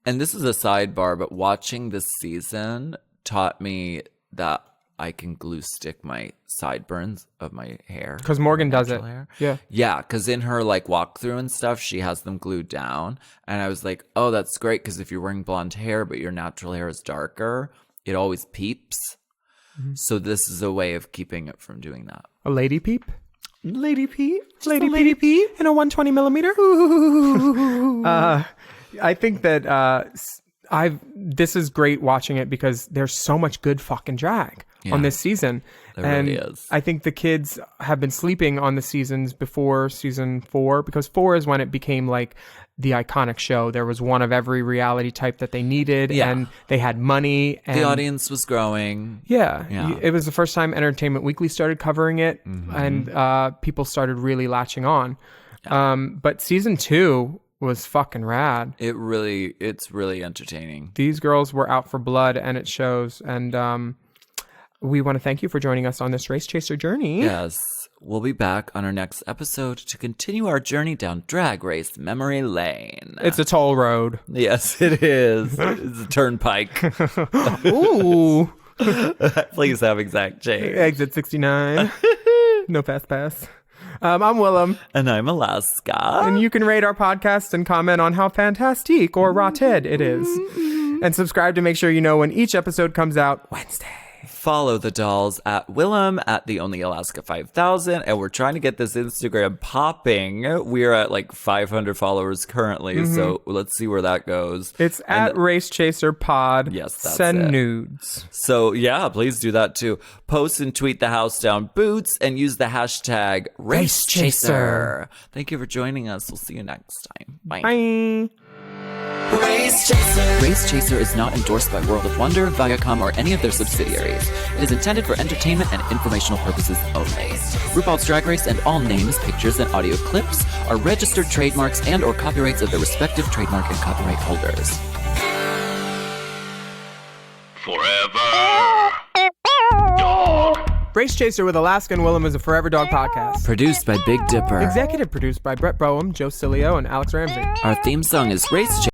Speaker 3: this is a sidebar, but watching this season taught me that I can glue stick my sideburns of my hair.
Speaker 4: Because Morgan does it.
Speaker 3: Natural hair.
Speaker 4: Yeah.
Speaker 3: Yeah, because in her like walkthrough and stuff, she has them glued down. And I was like, oh, that's great, because if you're wearing blonde hair, but your natural hair is darker, it always peeps. So this is a way of keeping it from doing that.
Speaker 4: A lady peep?
Speaker 3: Lady peep?
Speaker 4: Lady peep? In a 120 millimeter? I think that this is great watching it because there's so much good fucking drag on this season.
Speaker 3: There
Speaker 4: and
Speaker 3: really is.
Speaker 4: I think the kids have been sleeping on the seasons before season 4 because 4 is when it became like the iconic show. There was one of every reality type that they needed, and they had money. And
Speaker 3: The audience was growing.
Speaker 4: Yeah. It was the first time Entertainment Weekly started covering it, and people started really latching on. But season 2 was fucking rad.
Speaker 3: It's really entertaining.
Speaker 4: These girls were out for blood, and it shows. And we want to thank you for joining us on this Race Chaser journey.
Speaker 3: Yes. We'll be back on our next episode to continue our journey down Drag Race Memory Lane.
Speaker 4: It's a toll road.
Speaker 3: Yes, it is. It's a turnpike.
Speaker 4: Ooh.
Speaker 3: Please have exact change.
Speaker 4: Exit 69. No fast pass. I'm Willem.
Speaker 3: And I'm Alaska.
Speaker 4: And you can rate our podcast and comment on how fantastic or rotted it is. And subscribe to make sure you know when each episode comes out Wednesday.
Speaker 3: Follow the dolls at Willem at the Only Alaska 5000, and we're trying to get this Instagram popping. We're at like 500 followers currently, so let's see where that goes.
Speaker 4: It's at Race Chaser Pod.
Speaker 3: Yes, that's
Speaker 4: Send
Speaker 3: it.
Speaker 4: nudes.
Speaker 3: So yeah, please do that too. Post and tweet the house down boots and use the hashtag Race Chaser. Thank you for joining us. We'll see you next time. Bye.
Speaker 4: Bye.
Speaker 2: Race Chaser.
Speaker 3: Race Chaser is not endorsed by World of Wonder, Viacom, or any of their subsidiaries. It is intended for entertainment and informational purposes only. RuPaul's Drag Race and all names, pictures, and audio clips are registered trademarks and or copyrights of their respective trademark and copyright holders.
Speaker 7: Forever. Dog.
Speaker 4: Race Chaser with Alaska and Willem is a Forever Dog podcast.
Speaker 3: Produced by Big Dipper.
Speaker 4: Executive produced by Brett Boehm, Joe Cilio, and Alex Ramsey.
Speaker 3: Our theme song is Race Chaser.